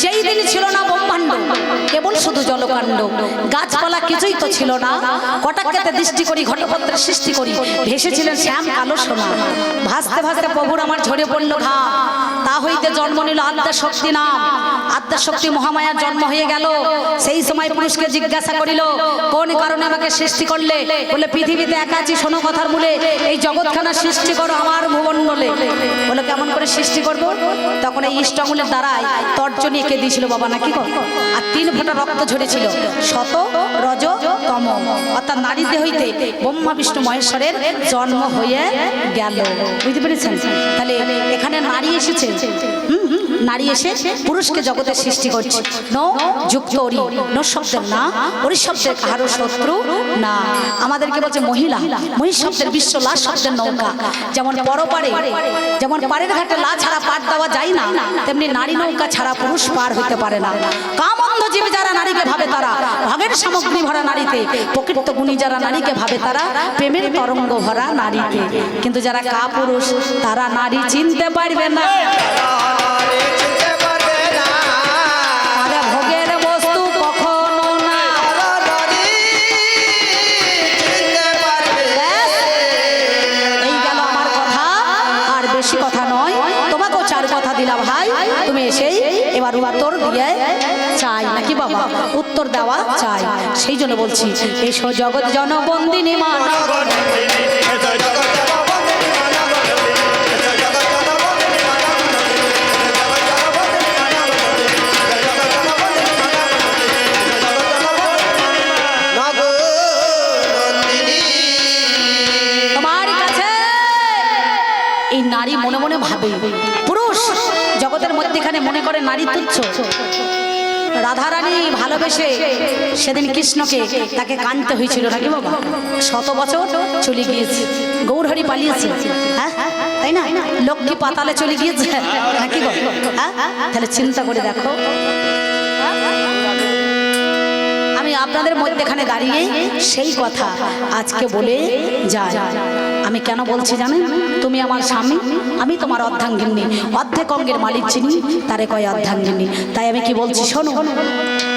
সেই দিন ছিল না ব্রহ্মাণ্ড, কেবল শুধু জলকাণ্ড, গাছপালা কিছুই তো ছিল না। কটাক্ষেতে দৃষ্টি করি, ঘটপত্রের সৃষ্টি করি, ভেসেছিলেন শ্যাম কালো সোনা। ভাসতে ভাসতে প্রভুর আমার ঝরে পড়ল ঘাম, তা হইতে জন্ম নিল আদ্যা শক্তি নাম। আদ্যা শক্তি মহামায়ার জন্ম হয়ে গেল। সেই সময় পুরুষকে জিজ্ঞাসা করিল, কোন কারণে আমাকে সৃষ্টি করলে? বলে, পৃথিবীতে একা আছি, শোনো কথার মূলে, এই জগৎখানা সৃষ্টি করো আমার ভুবনলে। বলে, কেমন করে সৃষ্টি করব? তখন এই ইষ্টমূলের দ্বারাই তর্জনী এঁকে দিয়েছিল বাবা, নাকি গো? আর 3 ফোঁটা রক্ত ঝরেছিল, শত, রজ, তম, অর্থাৎ নারীতে হইতে ব্রহ্মা বিষ্ণু মহেশ্বরের জন্ম হয়ে গেল। বুঝতে পেরেছেন? তাহলে এখানে নারী এসেছে, নারী এসে পুরুষকে জগতের সৃষ্টি করছে। নো যুক্ত অরি, নো শব্দের না, অরি শব্দের কাহারও শত্রু না। আমাদেরকে বলছে মহিলা, মহিষ শব্দের বিশ্ব, লা শব্দের নৌকা। যেমন পরপারে, যেমন পাড়ের ঘাটে লা ছাড়া পার দেওয়া যায় না, তেমনি নারী নৌকা ছাড়া পুরুষ পার হইতে পারে না। কামন্ধ জীব যারা নারীকে ভাবে তারা ভাগের সামগ্রী ভরা নারীতে, প্রকৃত গুণী যারা নারীকে ভাবে তারা প্রেমের তরঙ্গ ভরা নারীতে। কিন্তু যারা কাপুরুষ তারা নারী চিনতে পারবে না। চিনতে পারবে না। আরে ভোগের বস্তু কখনো না। নারী চিনতে পারবে এই গেল আমার কথা, আর বেশি কথা নয়। তোমাকেও 4 কথা দিলাম ভাই, তুমি এসেই এবার উত্তর দিয়ে চাই, নাকি বাবা? উত্তর দেওয়া চাই। সেই জন্য বলছি, এসো জগৎ জনবন্দিনী মা। তোমার কাছে এই নারী মনে মনে ভাবে, পুরুষ জগতের মধ্যেখানে মনে করে নারী তুচ্ছ। রাধারানী ভালোবেসে সেদিন কৃষ্ণকে তাকে কাঁদতে হয়েছিল, নাকি বাবা? 100 বছর চলে গিয়েছে, গৌরহরি পালিয়েছে, হ্যাঁ তাই না? লক্ষ্মী পাতালে চলে গিয়েছে, নাকি গো? হ্যাঁ, তাহলে চিন্তা করে দেখো। আমি আপনাদের মধ্যেখানে দাঁড়িয়ে সেই কথা আজকে বলে যাই। আমি কেন বলছি জানেন? তুমি আমার স্বামী, আমি তোমার অর্ধাঙ্গিনী, অর্ধেক অঙ্গের মালিক চিনি, তারে কয় অর্ধাঙ্গিনী। তাই আমি কি বলছি শোনো,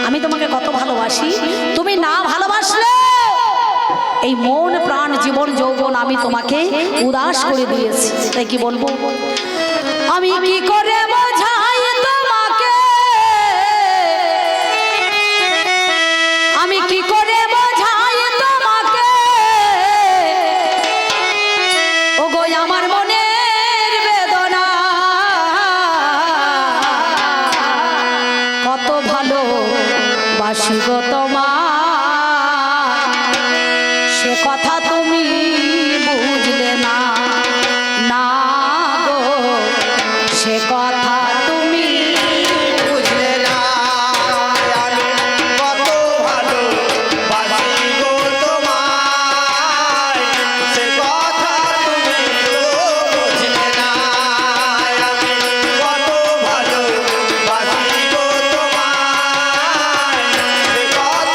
আমি তোমাকে কত ভালোবাসি, তুমি না ভালোবাসলে এই মন প্রাণ জীবন যৌবন আমি তোমাকে উদাস করে দিয়েছি। তাই কি বলবো, আমি কি করে বোঝাই তোমাকে, আমি কি করে বোঝাই তোমাকে, ও গো আমার মনের বেদনা, কত ভালো বাসি গো তোমার, সে কথা তুমি বুঝলে না, না গো সে কথা তুমি বুঝলে না। আমি কত ভালো বাসি গো তোমায়, সে কথা তুমি তো বুঝলে না। আমি কত ভালো বাসি গো তোমায়, সে কথা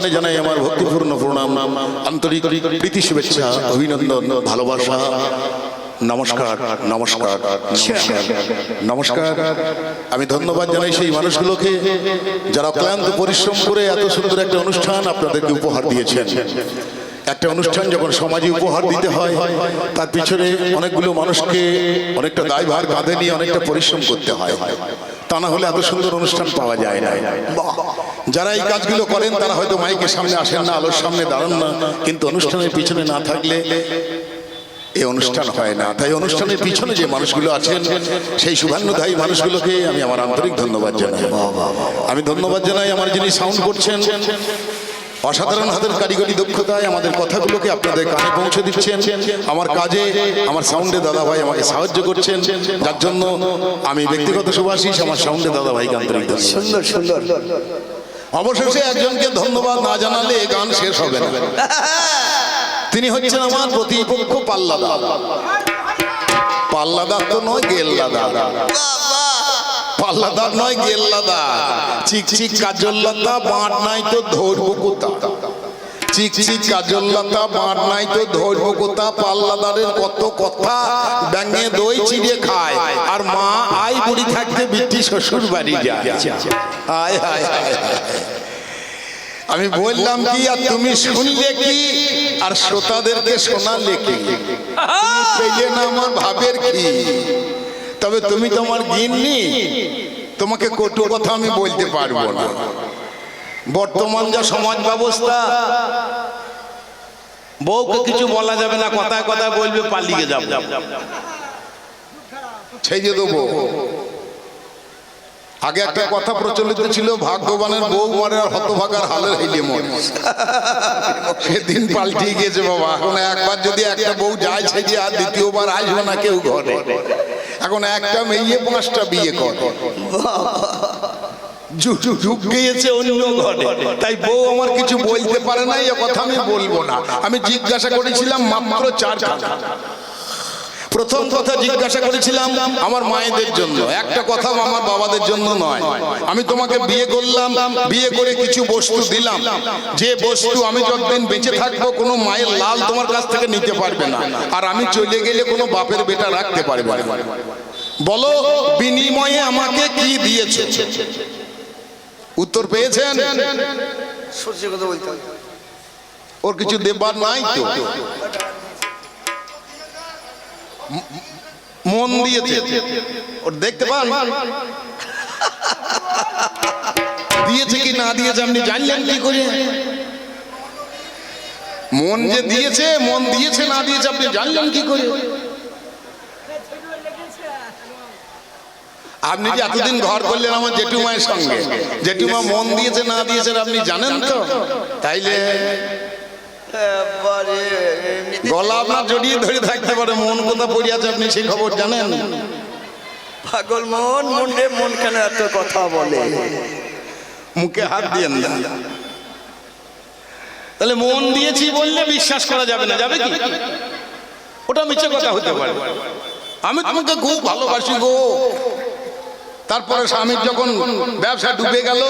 চরণে জানাই আমার ভক্তিপূর্ণ প্রণাম, আন্তরিক প্রীতি, শুভেচ্ছা, অভিনন্দন, ভালোবাসা। নমস্কার, নমস্কার, নমস্কার, নমস্কার। আমি ধন্যবাদ জানাই সেই মানুষগুলোকে যারা অক্লান্ত পরিশ্রম করে এত সুন্দর একটা অনুষ্ঠান আপনাদেরকে উপহার দিয়েছেন। একটা অনুষ্ঠান যখন সমাজে উপহার দিতে হয় তার পিছনে অনেকগুলো মানুষকে অনেকটা দায়ভার কাঁধে নিয়ে অনেকটা পরিশ্রম করতে হয়, তা না হলে এত সুন্দর অনুষ্ঠান পাওয়া যায় না। যারা এই কাজগুলো করেন তারা হয়তো মাইকের সামনে আসেন না, আলোর সামনে দাঁড়ান না, কিন্তু অনুষ্ঠানের পিছনে না থাকলে এই অনুষ্ঠান হয় না। তাই অনুষ্ঠানের পিছনে যে মানুষগুলো আছেন সেই শুভান্নধায়ী মানুষগুলোকে আমি আমার আন্তরিক ধন্যবাদ জানাই। আমি ধন্যবাদ জানাই আমার যিনি সাউন্ড করছেন, অসাধারণ হাতের কারিগরি দক্ষতায় আমাদের কথাগুলোকে আপনাদের কানে পৌঁছে দিচ্ছেন। আমার কাজে আমার সাউন্ডে দাদা ভাই আমাকে সাহায্য করছেন, যার জন্য আমি ব্যক্তিগত শুভাশিস আমার সাউন্ডে দাদা ভাইকে আন্তরিক ধন্যবাদ। সুন্দর সুন্দর। অবশেষে একজনকে ধন্যবাদ না জানালে এই গান শেষ হবে না। তিনি হচ্ছেন আমার প্রতিপক্ষ পাল্লাদা। পাল্লাদার তো নয়, গেল্লাদার। পাল্লাদার নয়, গেল্লাদার। চিকচিক কাজল্লাতা বাঁট নাই তো ধরবো কোথা। চিকচিক কাজল্লাতা বাঁট নাই তো ধরবো কোথা। পাল্লাদারের কত কথা, ব্যাঙে দই চিড়ে খায়, আর মা আই বুড়ি থাকতে বিটি শ্বশুর বাড়ি যায়। আয় হায় হায়। আমি বললাম কি আর তুমি শুনলে কি, আর শ্রোতাদেরকে শোনালে কি? তুমি পেলে না আমার ভাবের কি? তবে তুমি তোমার গিন্নি, তোমাকে কটু কথা আমি বলতে পারবো না। বর্তমান যা সমাজ ব্যবস্থা, বউকে কিছু বলা যাবে না, কথায় কথায় বলবে পালিয়ে যাবো, ছেড়ে দেবো। আগে একটা কথা প্রচলিত ছিল, ভাগ্যবানের বউ মরে আর হতভাগার হালের হইলে মরে। সেদিন পাল্টিয়ে গেছে বাবা। এখন একবার যদি একটা বউ যায় ছেড়ে আর দ্বিতীয়বার আসবে না কেউ ঘরে। এখন একটা মেয়ে 5টা বিয়ে করে, যুগ গিয়েছে অন্য ঘরে। তাই বউ আমার কিছু বলতে পারে না, এই কথা আমি বলবো না। আমি জিজ্ঞাসা করেছিলাম মাত্র 4 কথা। প্রথম কথা জিজ্ঞাসা করেছিলাম আমার মায়েদের জন্য, একটা কথা আমার বাবাদের জন্য নয়। আমি তোমাকে বিয়ে করলাম, বিয়ে করে কিছু বস্তু দিলাম, যে বস্তু আমি যতদিন বেঁচে থাকবো কোনো মায়ের লাল তোমার কাছ থেকে নিতে পারবে না, আর আমি চলে গেলে কোনো বাপের বেটা রাখতে পারবে না। বলো বিনিময়ে আমাকে কি দিয়েছে? উত্তর পেয়েছেন? সত্যি কথা বলতে হবে। ওর কিছু দেবার নাই তো। মন দিয়েছে, ওর দেখতে পান দিয়েছে কি না দিয়েছে আপনি জানলেন কি করে? মন যে দিয়েছে, মন দিয়েছে না দিয়েছে আপনি জানলেন কি করে? আপনি যে এতদিন ঘর করলেন আমার জেঠুমায়ের সঙ্গে, জেঠুমা মন দিয়েছে না দিয়েছে আপনি জানেন তো? তাইলে গলা আপনার জড়িয়ে ধরে থাকতে পারে, মন কোথা পড়ে আছে আপনি সেই খবর জানেন? পাগল মন, মন রে মন কেন এত কথা বলে? মুখে হাত দিয়ে না। তাহলে মন দিয়েছি বললে বিশ্বাস করা যাবে না, যাবে কি? ওটা মিছে কথা হতে পারে। আমি তোমাকে খুব ভালোবাসি গো। তারপরে স্বামীর যখন ব্যবসা ডুবে গেল,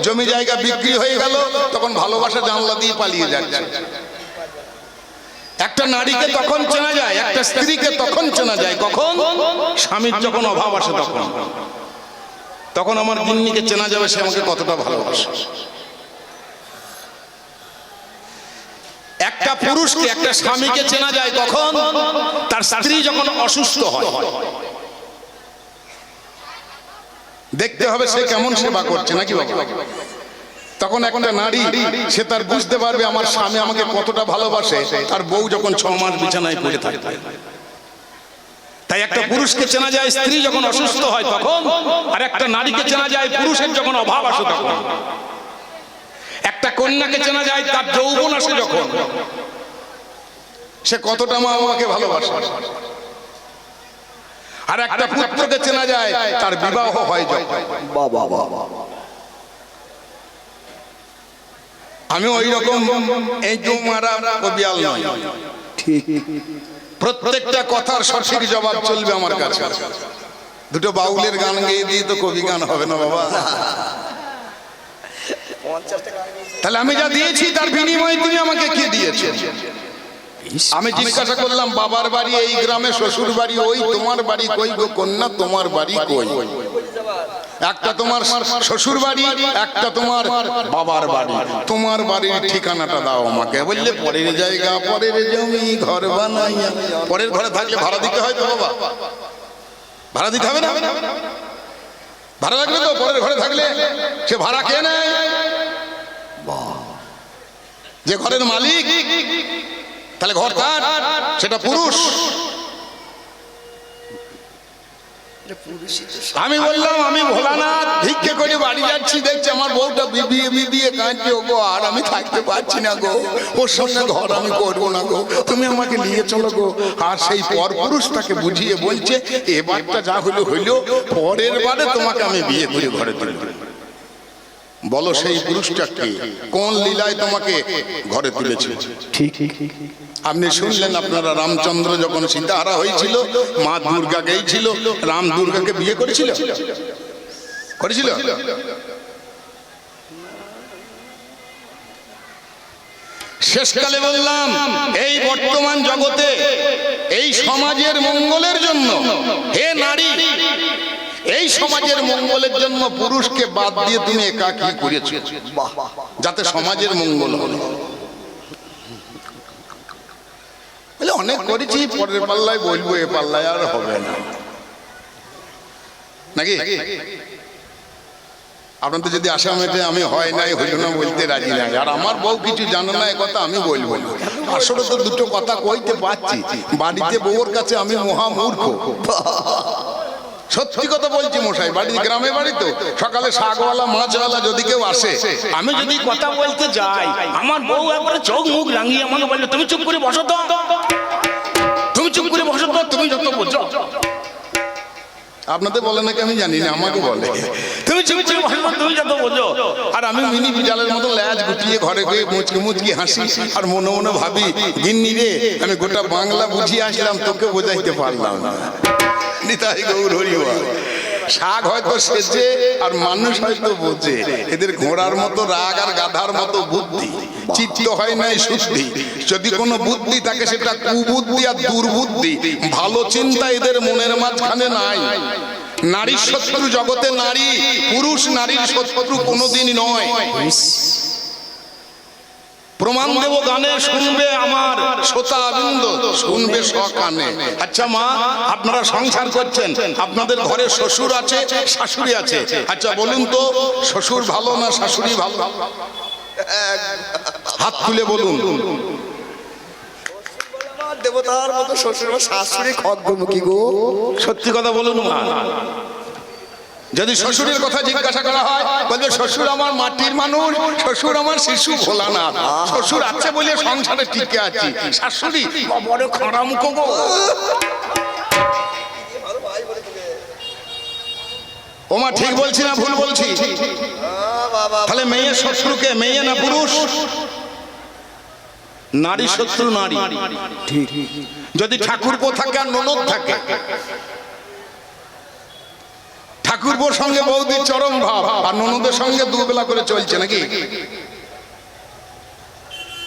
জমি জায়গা বিক্রি হয়ে গেল, তখন ভালোবাসা জানলা দিয়ে পালিয়ে যাচ্ছে। একটা নারীকে তখন চেনা যায়, একটা স্ত্রীকে তখন চেনা যায় কখন? স্বামীর যখন অভাব আসে তখন। তখন আমার গিন্নিকে চেনা যাবে সে আমাকে কতটা ভালোবাসে। একটা পুরুষকে, একটা স্বামীকে চেনা যায় কখন? তার স্ত্রী যখন অসুস্থ হয়। দেখতে হবে সে কেমন সেবা করছে, নাকি বাবা? তখন একটা নারী সে তার বুঝতে পারবে আমার স্বামী আমাকে কতটা ভালোবাসে তার বউ যখন 6 মাস বিছানায় পড়ে থাকে। তাই একটা পুরুষকে চেনা যায় স্ত্রী যখন অসুস্থ হয় তখন, আর একটা নারীকে চেনা যায় পুরুষের যখন অভাব আসে তখন। একটা কন্যাকে চেনা যায় তার যৌবন আসে যখন, সে কতটা মা আমাকে ভালোবাসে। আর একটা পুত্রকে চেনা যায় তার বিবাহ হয় যখন। বাবা বাবা, আমি ওই রকম এই মারা কবিয়াল নয়। ঠিক, প্রত্যেকটা কথার সঠিক জবাব চলবে আমার কাছে। দুটো বাউলের গান গেয়ে দিয়ে তো কবি গান হবে না বাবা। 50 টাকা তাহলে আমি যা দিয়েছি তার বিনিময়ে তুমি আমাকে কি দিয়েছো? আমি জিজ্ঞাসা করলাম বাবার বাড়ি এই গ্রামে, শ্বশুর বাড়ি ওই, তোমার বাড়ি কই গো কন্যা, তোমার বাড়ি কই? একটা তোমার শ্বশুর বাড়ি, একটা তোমার বাবার বাড়ি, তোমার বাড়ির ঠিকানাটা দাও আমাকে। বললে পরের জায়গা পরের জমি ঘর বানাইয়া। পরের ঘরে থাকলে ভাড়া দিতে হয় তো বাবা, ভাড়া দিতে হবে না? ভাড়া লাগবে তো পরের ঘরে থাকলে, সে ভাড়া কে নেয়? যে ঘরের মালিক। তাহলে ঘর কার? সেটা পুরুষ। আমি বললাম আমি ভোলানাথ ভিক্ষে করে বাড়ি যাচ্ছি, দেখছি আমার বউটা বিবিয়ে বিবিয়ে কাঁদছে গো, আর আমি থাকতে পারছি না গো, ওর সঙ্গে ঘর আমি করবো না গো, তুমি আমাকে নিয়ে চলো গো। আর সেই পর পুরুষ তাকে বুঝিয়ে বলছে এবারটা যা হলো হইলো, পরের বারে তোমাকে আমি বিয়ে করে ঘরে তুলব। বলো সেই পুরুষটা কে, কোন লীলায় তোমাকে ঘরে তুলেছে? ঠিক আপনি শুনলেন, আপনারা রামচন্দ্র যখন সীতাহারা হয়েছিল, মা দুর্গা গেছিল, রাম দুর্গাকে বিয়ে করেছিল, করেছিল? শেষকালে বললাম এই বর্তমান জগতে এই সমাজের মঙ্গলের জন্য, হে নারী, এই সমাজের মঙ্গলের জন্য পুরুষকে বাদ দিয়ে তুমি একা কি করেছো, যাতে সমাজের মঙ্গল হলো? অনেক করেছি, পরের পাল্লায় বলবো, এ পাল্লায় আর হবে না নাকি? আপনাদের যদি আশা মেটে আমি হয় নাই হইল না বলতে রাজি নাই, আর আমার বউ কিছু জানো না এ কথা আমি বলবো না। আসলে তো দুটো কথা কইতে পারছি, বাড়িতে বউর কাছে আমি মহামূর্খ, সত্যি কথা বলছি মশাই। বাড়ি গ্রামে বাড়ি তো, সকালে শাকওয়ালা মাছওয়ালা যদি কেউ আসে, আমি যদি কথা বলতে যাই, আমার বউ একবারে চোখ মুখ রাঙিয়ে আমাকে বললো তুমি চুপ করে বসো তো, তুমি চুপ করে বসো তো, তুমি যত বোঝো। আপনাদের বলে নাকি আমি জানি না, আমাকে বলে তুমি চুপ করে বসো, তুমি যত বোঝো। আর আমি মিনি বিড়ালের মতো ল্যাজ গুটিয়ে ঘরে গিয়ে মুচকি মুচকি হাসি, আর মনে মনে ভাবি গিন্নি রে আমি গোটা বাংলা বুঝিয়ে আসলাম, তোকে বোঝাইতে পারলাম না। নিতাই গৌর হরি বল। শাক হয়তো সেজে আর মানুষ হয়তো বোঝে, এদের ঘোড়ার মতো রাগ আর গাধার মতো বুদ্ধি, চিত্ত হয় নাই শুদ্ধি। যদি কোনো বুদ্ধি থাকে সেটা কুবুদ্ধি আর দুর্বুদ্ধি, ভালো চিন্তা এদের মনের মাঝখানে নাই। নারীর শত্রু জগতে নারী, পুরুষ নারীর শত্রু কোনোদিন নয়। প্রমাণ দেব গানে, শুনবে আমার শ্রোতাবৃন্দ, শুনবে সকানে। আচ্ছা মা, আপনারা সংসার করছেন, আপনাদের ঘরে শ্বশুর আছে শাশুড়ি আছে, আচ্ছা বলুন তো শ্বশুর ভালো না শাশুড়ি ভালো? হাত তুলে বলুন। দেবতার মতো শ্বশুর বা শাশুড়ি খগ্গমুখী গো। সত্যি কথা বলুন মা। যদি শ্বশুরের কথা জিজ্ঞাসা করা হয়, বলবে শ্বশুর আমার মাটির মানুষ, শ্বশুর আমার শিশু ভোলানাথ, শ্বশুর আছে বলে সংসারে টিকে আছি, শাশুড়ি বড় খারামুখো গো। ওমা ঠিক বলছি না ভুল বলছি? তাহলে মেয়ে শত্রুকে, মেয়ে না পুরুষ? নারী শত্রু নারী। ঠিক। যদি ঠাকুরপো থাকে আর ননদ থাকে, ঠাকুরপোর সঙ্গে বৌদির চরম ভাব, আর ননদের সঙ্গে দুবেলা করে চলছে নাকি?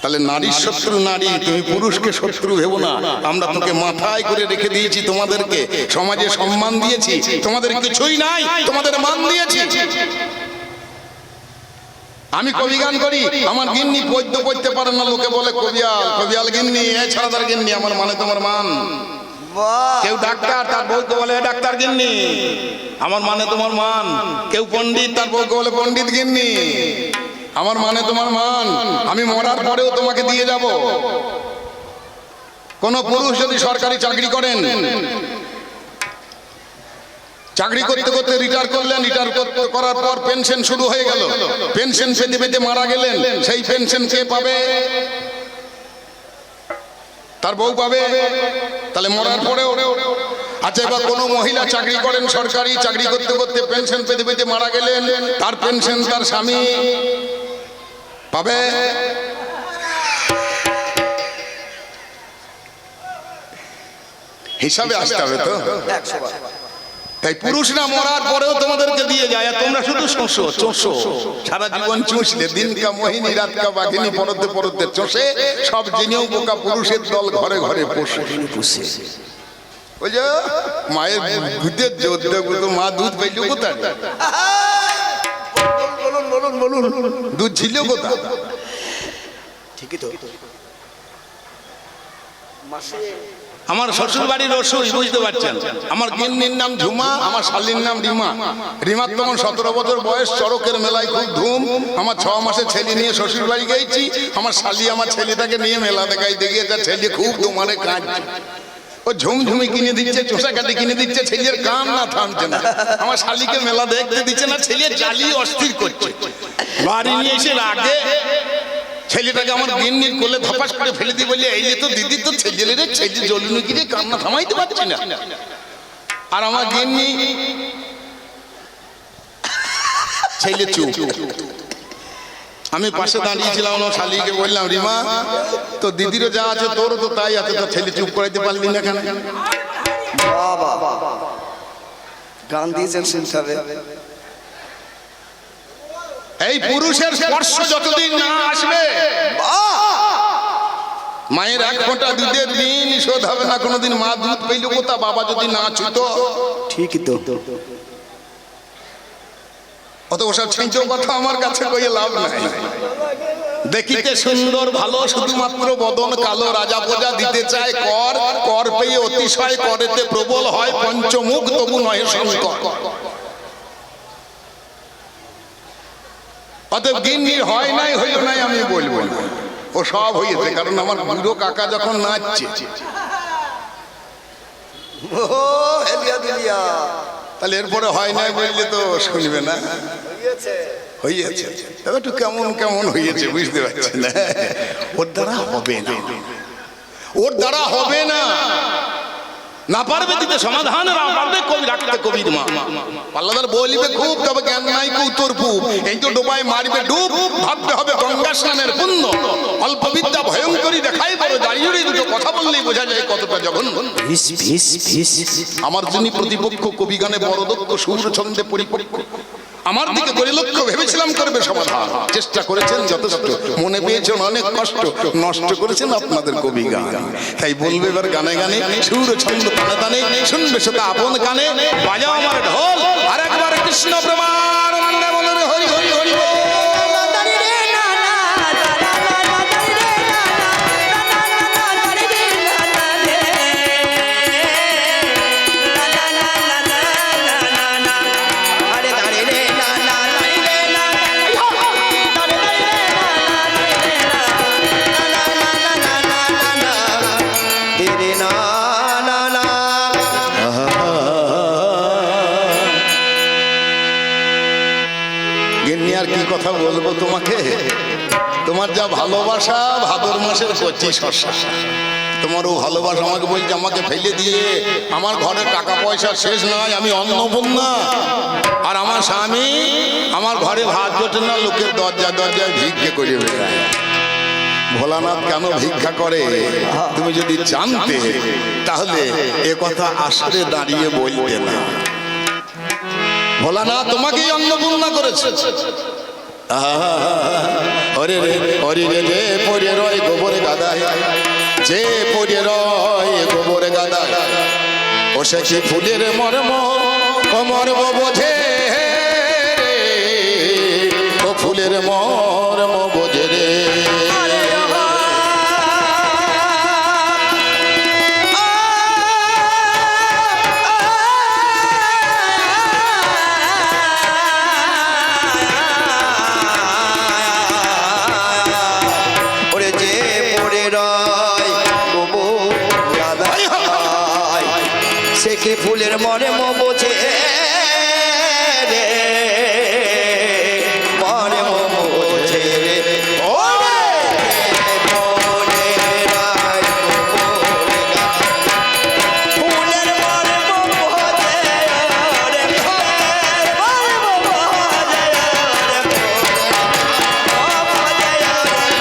তাহলে নারীর শত্রু নারী, তুমি পুরুষকে শত্রু ভেবো না। আমরা তোকে মাথায় করে রেখে দিয়েছি, তোমাদেরকে সমাজে সম্মান দিয়েছি, তোমাদের কিছুই নাই, তোমাদের মান দিয়েছি। আমি কবি গান করি, আমার গিন্নি পদ্য পড়তে পারে না, লোকে বলে কবিয়াল, কবিয়াল গিন্নি, এছাড়া তার গিন্নি, আমার মানে তোমার মান। কেউ ডাক্তার, তার বউকে বলে ডাক্তার গিন্নি, আমার মানে তোমার মান। কেউ পণ্ডিত, তার বউকে বলে পণ্ডিত গিন্নি, আমার মানে তোমার মান। আমি মরার পরেও তোমাকে দিয়ে যাব। কোন পুরুষ যদি সরকারি চাকরি করেন, চাকরি করতে করতে রিটায়ার করলেন, রিটায়ার করার পর পেনশন শুরু হয়ে গেল, পেনশন পেতে পেতে মারা গেলেন, সেই পেনশন কে পাবে? তার বউ পাবে। তাহলে মরার পরেও। আচ্ছা এবার কোনো মহিলা চাকরি করেন, সরকারি চাকরি করতে করতে পেনশন পেতে পেতে মারা গেলেন, তার পেনশন তার স্বামী পাবে। হিসাবে আসতে হবে তো। তাই পুরুষরা মরার পরেও তোমাদেরকে দিয়ে যায় আর তোমরা শুধু চোষো চোষো সারা জীবন চুষলে দিন কা মোহিনী রাত কা বাঘিনী পরতে পরতে চষে সব জেনেও বোকা পুরুষের দল ঘরে ঘরে পোষে ওই যে মায়ের দুধের জোর দেখবো তো মা দুধ পাইল কোথায় বলুন বলুন বলুন দুধ ছিল কোথায় ঠিকই তো আমার শ্বশুর বাড়ির রসুই বুঝতে পারছেন আমার গিন্নির নাম ঝুমা আমার শালীর নাম রিমা রিমার তখন 17 বছর বয়স চড়কের মেলায় খুব ধুম আমার 6 মাসে ছেলে নিয়ে শ্বশুর বাড়ি গেছি আমার শালী আমার ছেলেটাকে নিয়ে মেলা দেখাইতে গিয়ে তার ছেলে খুব তোমারে কাজ ও ঝুমঝুমি কিনে দিচ্ছে চোষা কাটি কিনে দিচ্ছে ছেলের কান না থামছে না আমার শালীকে মেলা দেখতে দিচ্ছে না ছেলে জ্বালিয়ে অস্থির করছে বাড়ি নিয়ে এসে আগে ছেলেটাকে আমার গিন্নির কোলে ধপাস করে ফেলে দিই বলে এই তো দিদি তো ছেলে রে ছেলে জ্বলুনি কিনে কান্না থামাইতে পারছি না আর আমার গিন্নি ছেলে চুপ আমি পাশে দাঁড়িয়েছিলাম আমার শালীকে বললাম রিমা তো দিদিরও যা আছে তোরও তো তাই আছে তো ছেলে চুপ করাইতে পারলি না কেন বাবা গান দিয়েছেন শুনতে হবে এই পুরুষের স্পর্শ যতদিন না আসবে মায়ের 1 ফোঁটা দুধের ঋণ শোধ হবে না কোনোদিন মা দুধ পেইল কোথা বাবা যদি না ছুতো ঠিকই তো অত ওসব ছেঁচো কথা আমার কাছে কইয়ে লাভ নাই দেখিতে সুন্দর ভালো শুধুমাত্র বদন কালো রাজা প্রজা দিতে চায় কর কর পেয়ে অতিশয় করেতে প্রবল হয় পঞ্চমুখ তবু নয় শঙ্কর অতএব গিন্নির হয় নাই হইল নাই আমি বলবো না ও সব হয়েছে কারণ আমার বুড়ো কাকা যখন নাচছে ও হেলিয়া দিলিয়া তাহলে এরপরে হয় নাই বললে তো শুনবে না হয়েছে তবে একটু কেমন কেমন হয়েছে বুঝতে পারছি না ওর দ্বারা হবে না ওর দ্বারা হবে না না পারবে দিতে সমাধান না পারবে কবি রাখতে কবির মা পাল্লাদার বলিবে খুব তবে জ্ঞান নাই উত্তর পূব এই তো ডোবায় মারবে ডুব ভাবতে হবে গঙ্গা স্নানের পুণ্য অল্প বিদ্যা ভয়ঙ্করী দেখাই বড় দাঁড়িয়ে দুটো কথা বললেই বোঝা যায় কতটা জঘন্য আমার যিনি প্রতিপক্ষ কবি গানে বড় দক্ষ সুর ছন্দে পরিপক্ক আমার দিকে করে লক্ষ্য ভেবেছিলাম করবে সমাধান চেষ্টা করেছেন যথেষ্ট মনে পেয়েছেন অনেক কষ্ট নষ্ট করেছেন আপনাদের কবি গান তাই বলবে এবার গানে গানে সুর ছন্দ টানে টানে শুনবে সেটা আপন কানে বাজাও আমার ঢোল আর একবার কৃষ্ণ প্রেমানন্দে বলে রে হরি হরি হরি বল। গিন্নি আর কি কথা বলবো তোমাকে তোমার যা ভালোবাসা ভাদর মাসের কচি শস্য তোমারও ভালোবাসা আমাকে বলছে আমাকে ফেলে দিয়ে আমার ঘরে টাকা পয়সা শেষ নয় আমি অন্নপূর্ণা আর আমার স্বামী আমার ঘরে ভাত জোটে না লোকের দরজা দরজায় ভিক্ষে করে বেড়ায় ভোলানাথ কেন ভিক্ষা করে তুমি যদি জানতে তাহলে এ কথা আসরে দাঁড়িয়ে বলতে না ভোলানাথ তোমাকেই অন্নপূর্ণা করেছে ওরে রে ওরে রে রে পরে রয় গোবরে গাদায় যে পরে রয় গোবরে গাদায় ও সে কি ফুলের মর্ম ও মর্ম বোঝে ও ফুলের মর্ম বোঝে রে ফুলের মনে মো বোঝে রে মনে মো বোঝে রে ও ফুলের মনে মো বোঝে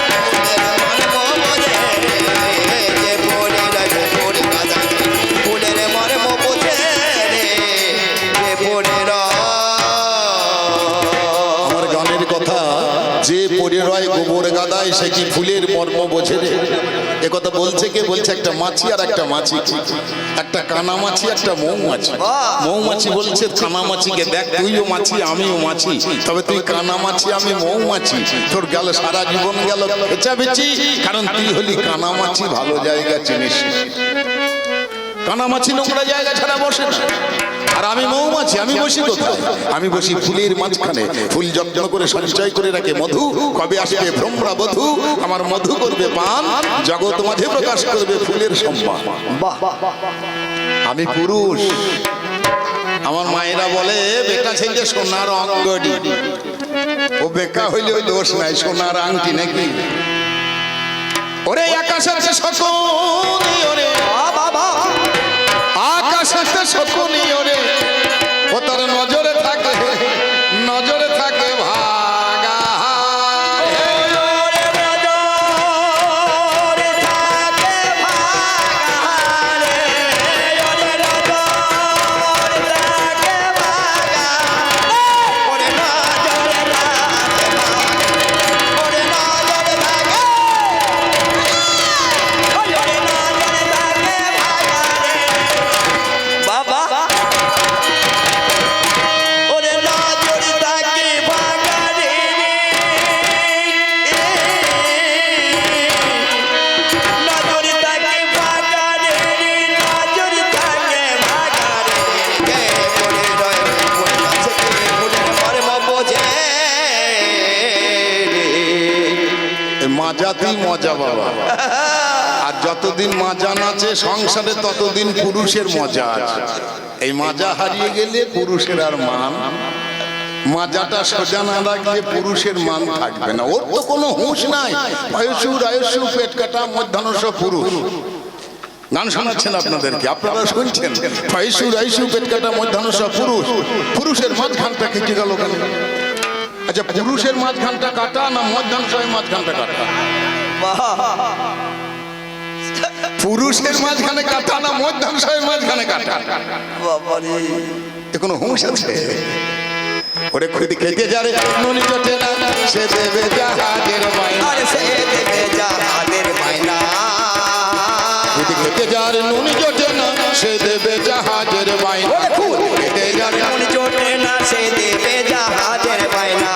রে ফুলের মনে মো বোঝে দাদাই সে কি ফুলের মর্ম বোঝে রে। এ কথা বলছে কে? বলছে একটা মাছি আর একটা মাছি, একটা কানামাছি একটা মৌমাছি। মৌমাছি বলছে কানামাছিকে, দেখ তুইও মাছি আমিও মাছি, তবে তুই কানামাছি আমি মৌমাছি, তোর গেল সারা জীবন গেল বেচাবেচি, কারণ তুই হলি কানামাছি, ভালো জায়গা চিনিস। কানামাছি নোংরা জায়গা ছাড়া বসে না, আর আমি মৌমাছি, আমি বসি কোথায়? আমি বসি ফুলের মাঝখানে, ফুল যত্ন করে সঞ্চয় করে রাখে মধু, কবে আসবে ভ্রমরা বধূ, আমার মধু করবে পান, জগৎ মাঝে প্রকাশ করবে ফুলের সম্মান। আমি পুরুষ। আমার মায়েরা বলে বেটা ছেলে সোনার অঙ্গটি, ও বেকা হইলে ওই দোষ নাই, সোনার আংটি নাকি। ওরে আকাশের শকুনি ওরে, আকাশের শকুনি ওরে, ও তার নজরে থাকে, নজরে থাকে ভাগা। মাজাতেই মজা বাবা, আর যতদিন মাজা নাচে সংসারে ততদিন পুরুষের মজা আছে। এই মাজা হারিয়ে গেলে পুরুষের আর মান, মাজাটা সোজা না রাখলে পুরুষের মান থাকবে না। ওর তো কোনো হুঁশ নাই, আয়ুষু রায়ুষু পেট কাটা মধ্যাহ্নস পুরুষ। গান শোনাচ্ছেন আপনাদেরকে, আপনারা শুনছেন, আয়ুষু রায়ুষু পেট কাটা মধ্যাহ্নস পুরুষ। পুরুষের মাঝখানটা কেটে গেল কেন? আচ্ছা, পুরুষের মাঝখানটা কাটা না মধ্যাহ্নসের মাঝখানটা কাটা? পুরুষের মাঝখানে কাটা না মধ্যাহ্নসের মাঝখানে কাটা? কোনো হুঁশ আছে? ওরে খুদি খেতে যারে নুনি জোটে না, সে দেবে জাহাজের বাইনা, সে দেবে জাহাজের বাইনা। খুদি খেতে যারে নুনি জোটে না, সে দেবে জাহাজের বাইনা। খুদি খেতে যারে নুনি জোটে না, সে দেবে জাহাজের বাইনা।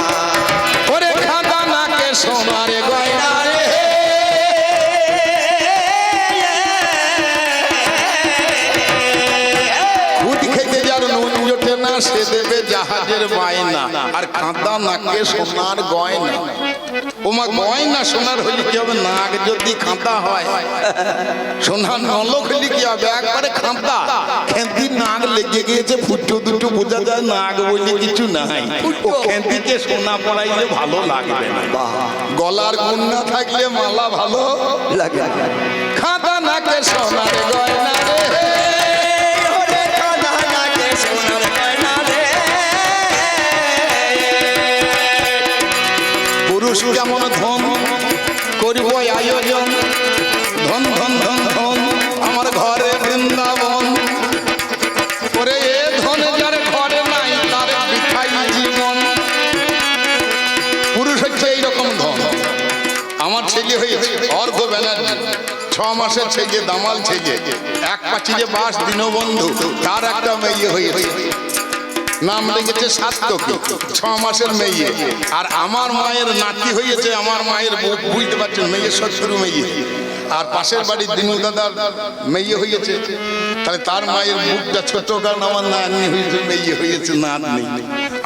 ওরে খাদা নাকে সোনার গয়না রে, খুদ খেতে যার নুন জোটে না, সে দেবে জাহাজের বাইনা। আর খাদা নাকে সোনার গয়না, ওমা গয়না সোনার হইলে কি হবে? নাক যদি খাঁদা হয়, সোনার নলক হইলে কি হবে? একবারে খাঁদা, খেন্তি নাক লেগে গিয়েছে, ফুটো দুটো বোঝা যায়, নাক বলে কিছু নাই। ও খেন্তিকে সোনা পরাইলে ভালো লাগবে না, গলার গুণ না থাকলে মালা ভালো লাগে। খাঁদা নাকে সোনার গয়না রে, খাঁদা নাকে সোনার গয়না রে। পুরুষ কেমন ধন করিব আয়োজন, ধন ধন ধন ধন আমার ঘরে বৃন্দাবন। ওরে এ ধন যার ঘরে নাই, তার বৃথাই জীবন। পুরুষ হচ্ছে এইরকম ধন। আমার ছেলে হয়েছে অর্ঘ ব্যানার্জি, 6 মাসের ছেলে, দামাল ছেলে, এক পাচিরে বাস দীনবন্ধু, তার একটা মেয়ে হয়েছে, নাম লেগেছে সাতকি, 6 মাসের মেয়ে। আর আমার মায়ের নাতি হয়েছে, আমার মায়ের বুঝতে পারছেন, মেয়ের শ্বশুর মেয়ে। আর পাশের বাড়ির দিনু দাদার মেয়ে হয়েছে, তাহলে তার মায়ের মুখটা ছোট, কারণ আমার নাতনি হয়েছে, মেয়ে হয়েছে নাতনি।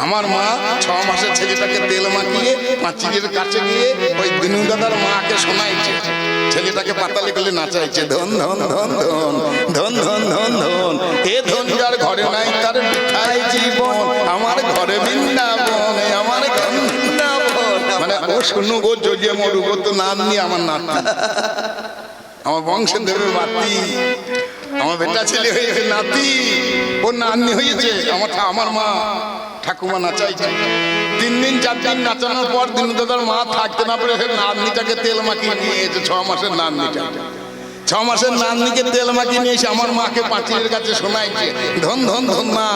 আমার মা 6 মাসের ছেলেটাকে তেল মাখিয়ে পাঁচিরের কাছে গিয়ে ওই দিনু দাদার মাকে শোনাইছে, ছেলেটাকে পাতালে করে নাচাইছে, ধন ধন ধন ধন ধন ধন ধন ধন। এ ধন যার ঘরে নাই, তার বৃথাই জীবন। আমার ঘরে বৃন্দাবন, আমার বৃন্দাবন। মানে ও শুনু গো, জলিয়ে মরু গো, তো নাতনি আমার নাতনি, আমার বংশে দেবে বাতি। আমার বেটা ছেলে হয়েছে নাতি, ও নাতনি হয়েছে। আমার মা ঠাকুমা নাচাইছে, 3 দিন 4 দিন নাচানোর পর দিনু দাদার মা থাকতে না পারে নাতনিটাকে তেল মাখিয়ে নিয়ে এসেছে, 6 মাসের নাতনিটা। 6 মাসের নাতনিকে তেল মাখিয়ে নিয়ে এসে আমার মাকে পাঁচিলের কাছে শোনাইছে, ধন ধন ধন না,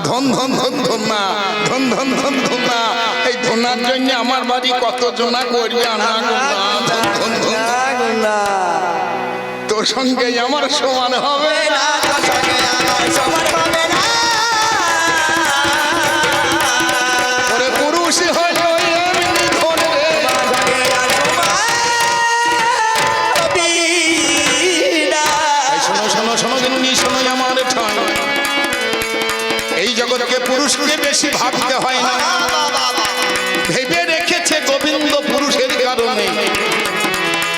ধন ধন ধন ধন না, ধন ধন ধন ধন না। এই ধনার জন্য আমার বাড়ি কত জনা করবে আনা গোনা, ধন ধন ধন। তোর সঙ্গে আমার সমান হবে না, তোর সঙ্গে আমার সমান হবে না। ওরে পুরুষ হলো এমনি ধন রে। তোমার সঙ্গে আর সমান হবি না। এই শোনো শোনো শোনো জননী, শোনো আমার ঠাই। এই জগৎকে পুরুষকে বেশি ভাবতে হয় না, ভেবে রেখেছে গোবিন্দ পুরুষের কারণে।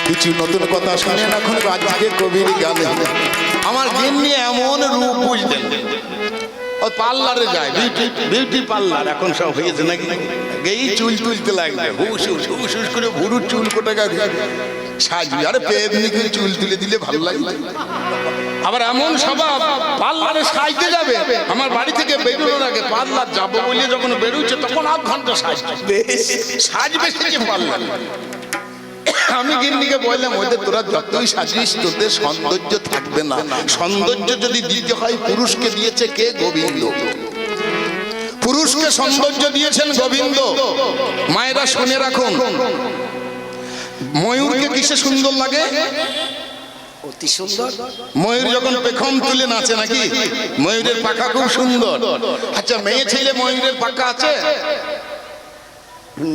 কিছু নতুন কথা শুনে এখন আজকে কবির গানে আমার গিন্নি এমন রূপ বুঝলেন, ও পার্লারে যায়, বিউটি পার্লার এখন সব হয়েছে নাকি, এই চুল তুলতে লাগবে, হুস হুস হুস হুস করে ভুরুর চুল কোটা সাজবি, আরে পেদনি করে চুল তুলে দিলে ভালো লাগবে। আবার এমন স্বভাব, পার্লারে সাজতে যাবে, আমার বাড়ি থেকে বেরোনোর আগে পার্লার যাবো বলে যখন বেরোচ্ছে তখন 8 ঘন্টা সাজবে, সাজবে সে পার্লার। আমি গিন্নিকে বললাম, ওদের তোরা যতই সাজিস তোদের সৌন্দর্য থাকবে না, সৌন্দর্য যদি দিতে হয় পুরুষকে দিয়েছে কে? গোবিন্দ। পুরুষকে সৌন্দর্য দিয়েছেন গোবিন্দ। মায়েরা শুনে রাখুন, ময়ূরকে কিসে সুন্দর লাগে? অতি সুন্দর। ময়ূর যখন পেখম তুলে নাচে নাকি, ময়ূরের পাখা খুব সুন্দর। আচ্ছা, মেয়ে ছেলে ময়ূরের পাখা আছে?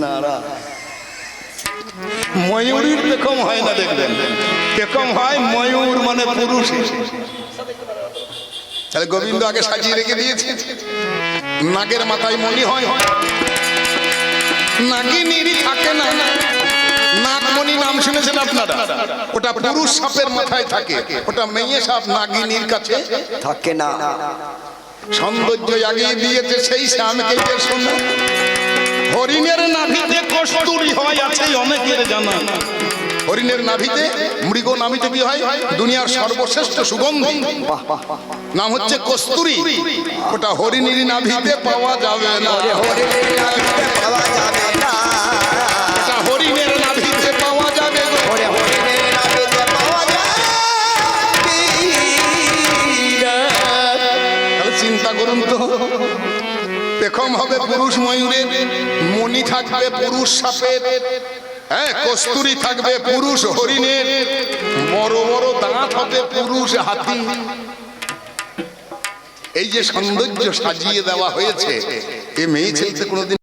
না না, ময়ূরীর পেখম হয় না, দেখবেন পেখম হয় ময়ূর মানে পুরুষ। তাহলে গোবিন্দ আগে সাজিয়ে রেখে দিয়েছে। নাগের মাথায় মণি হয়, নাগিনীরই থাকে না। নাগমণি নাম শুনেছেন আপনারা? ওটা পুরুষ সাপের মাথায় থাকে, ওটা মেয়ে সাপ নাগিনীর কাছে থাকে না। সৌন্দর্য আগিয়ে দিয়েছে সেই স্বামীকে। শোনো, হরিণের নাভিতে কস্তুরী হয় আছে অনেকের জানা। হরিণের নাভিতে, মৃগ নাভিতে কি হয়? দুনিয়ার সর্বশ্রেষ্ঠ সুগন্ধি নাম হচ্ছে কস্তুরী। ওটা হরিণের নাভিতে পাওয়া যাবে না, হরিণের নাভিতে পাওয়া যাবে না। ওটা হরিণের নাভিতে পাওয়া যাবে গো। হরিণের নাভিতে পাওয়া যাবে না। তাহলে চিন্তা করুন তো, পেখম হবে পুরুষ ময়ূরের, মণি থাকবে পুরুষ সাপের, হ্যাঁ কস্তুরী থাকবে পুরুষ হরিণের, বড় বড় দাঁত হবে পুরুষ হাতি। এই যে সৌন্দর্য সাজিয়ে দেওয়া হয়েছে, এ মেয়ে ছেলেতে কোনোদিন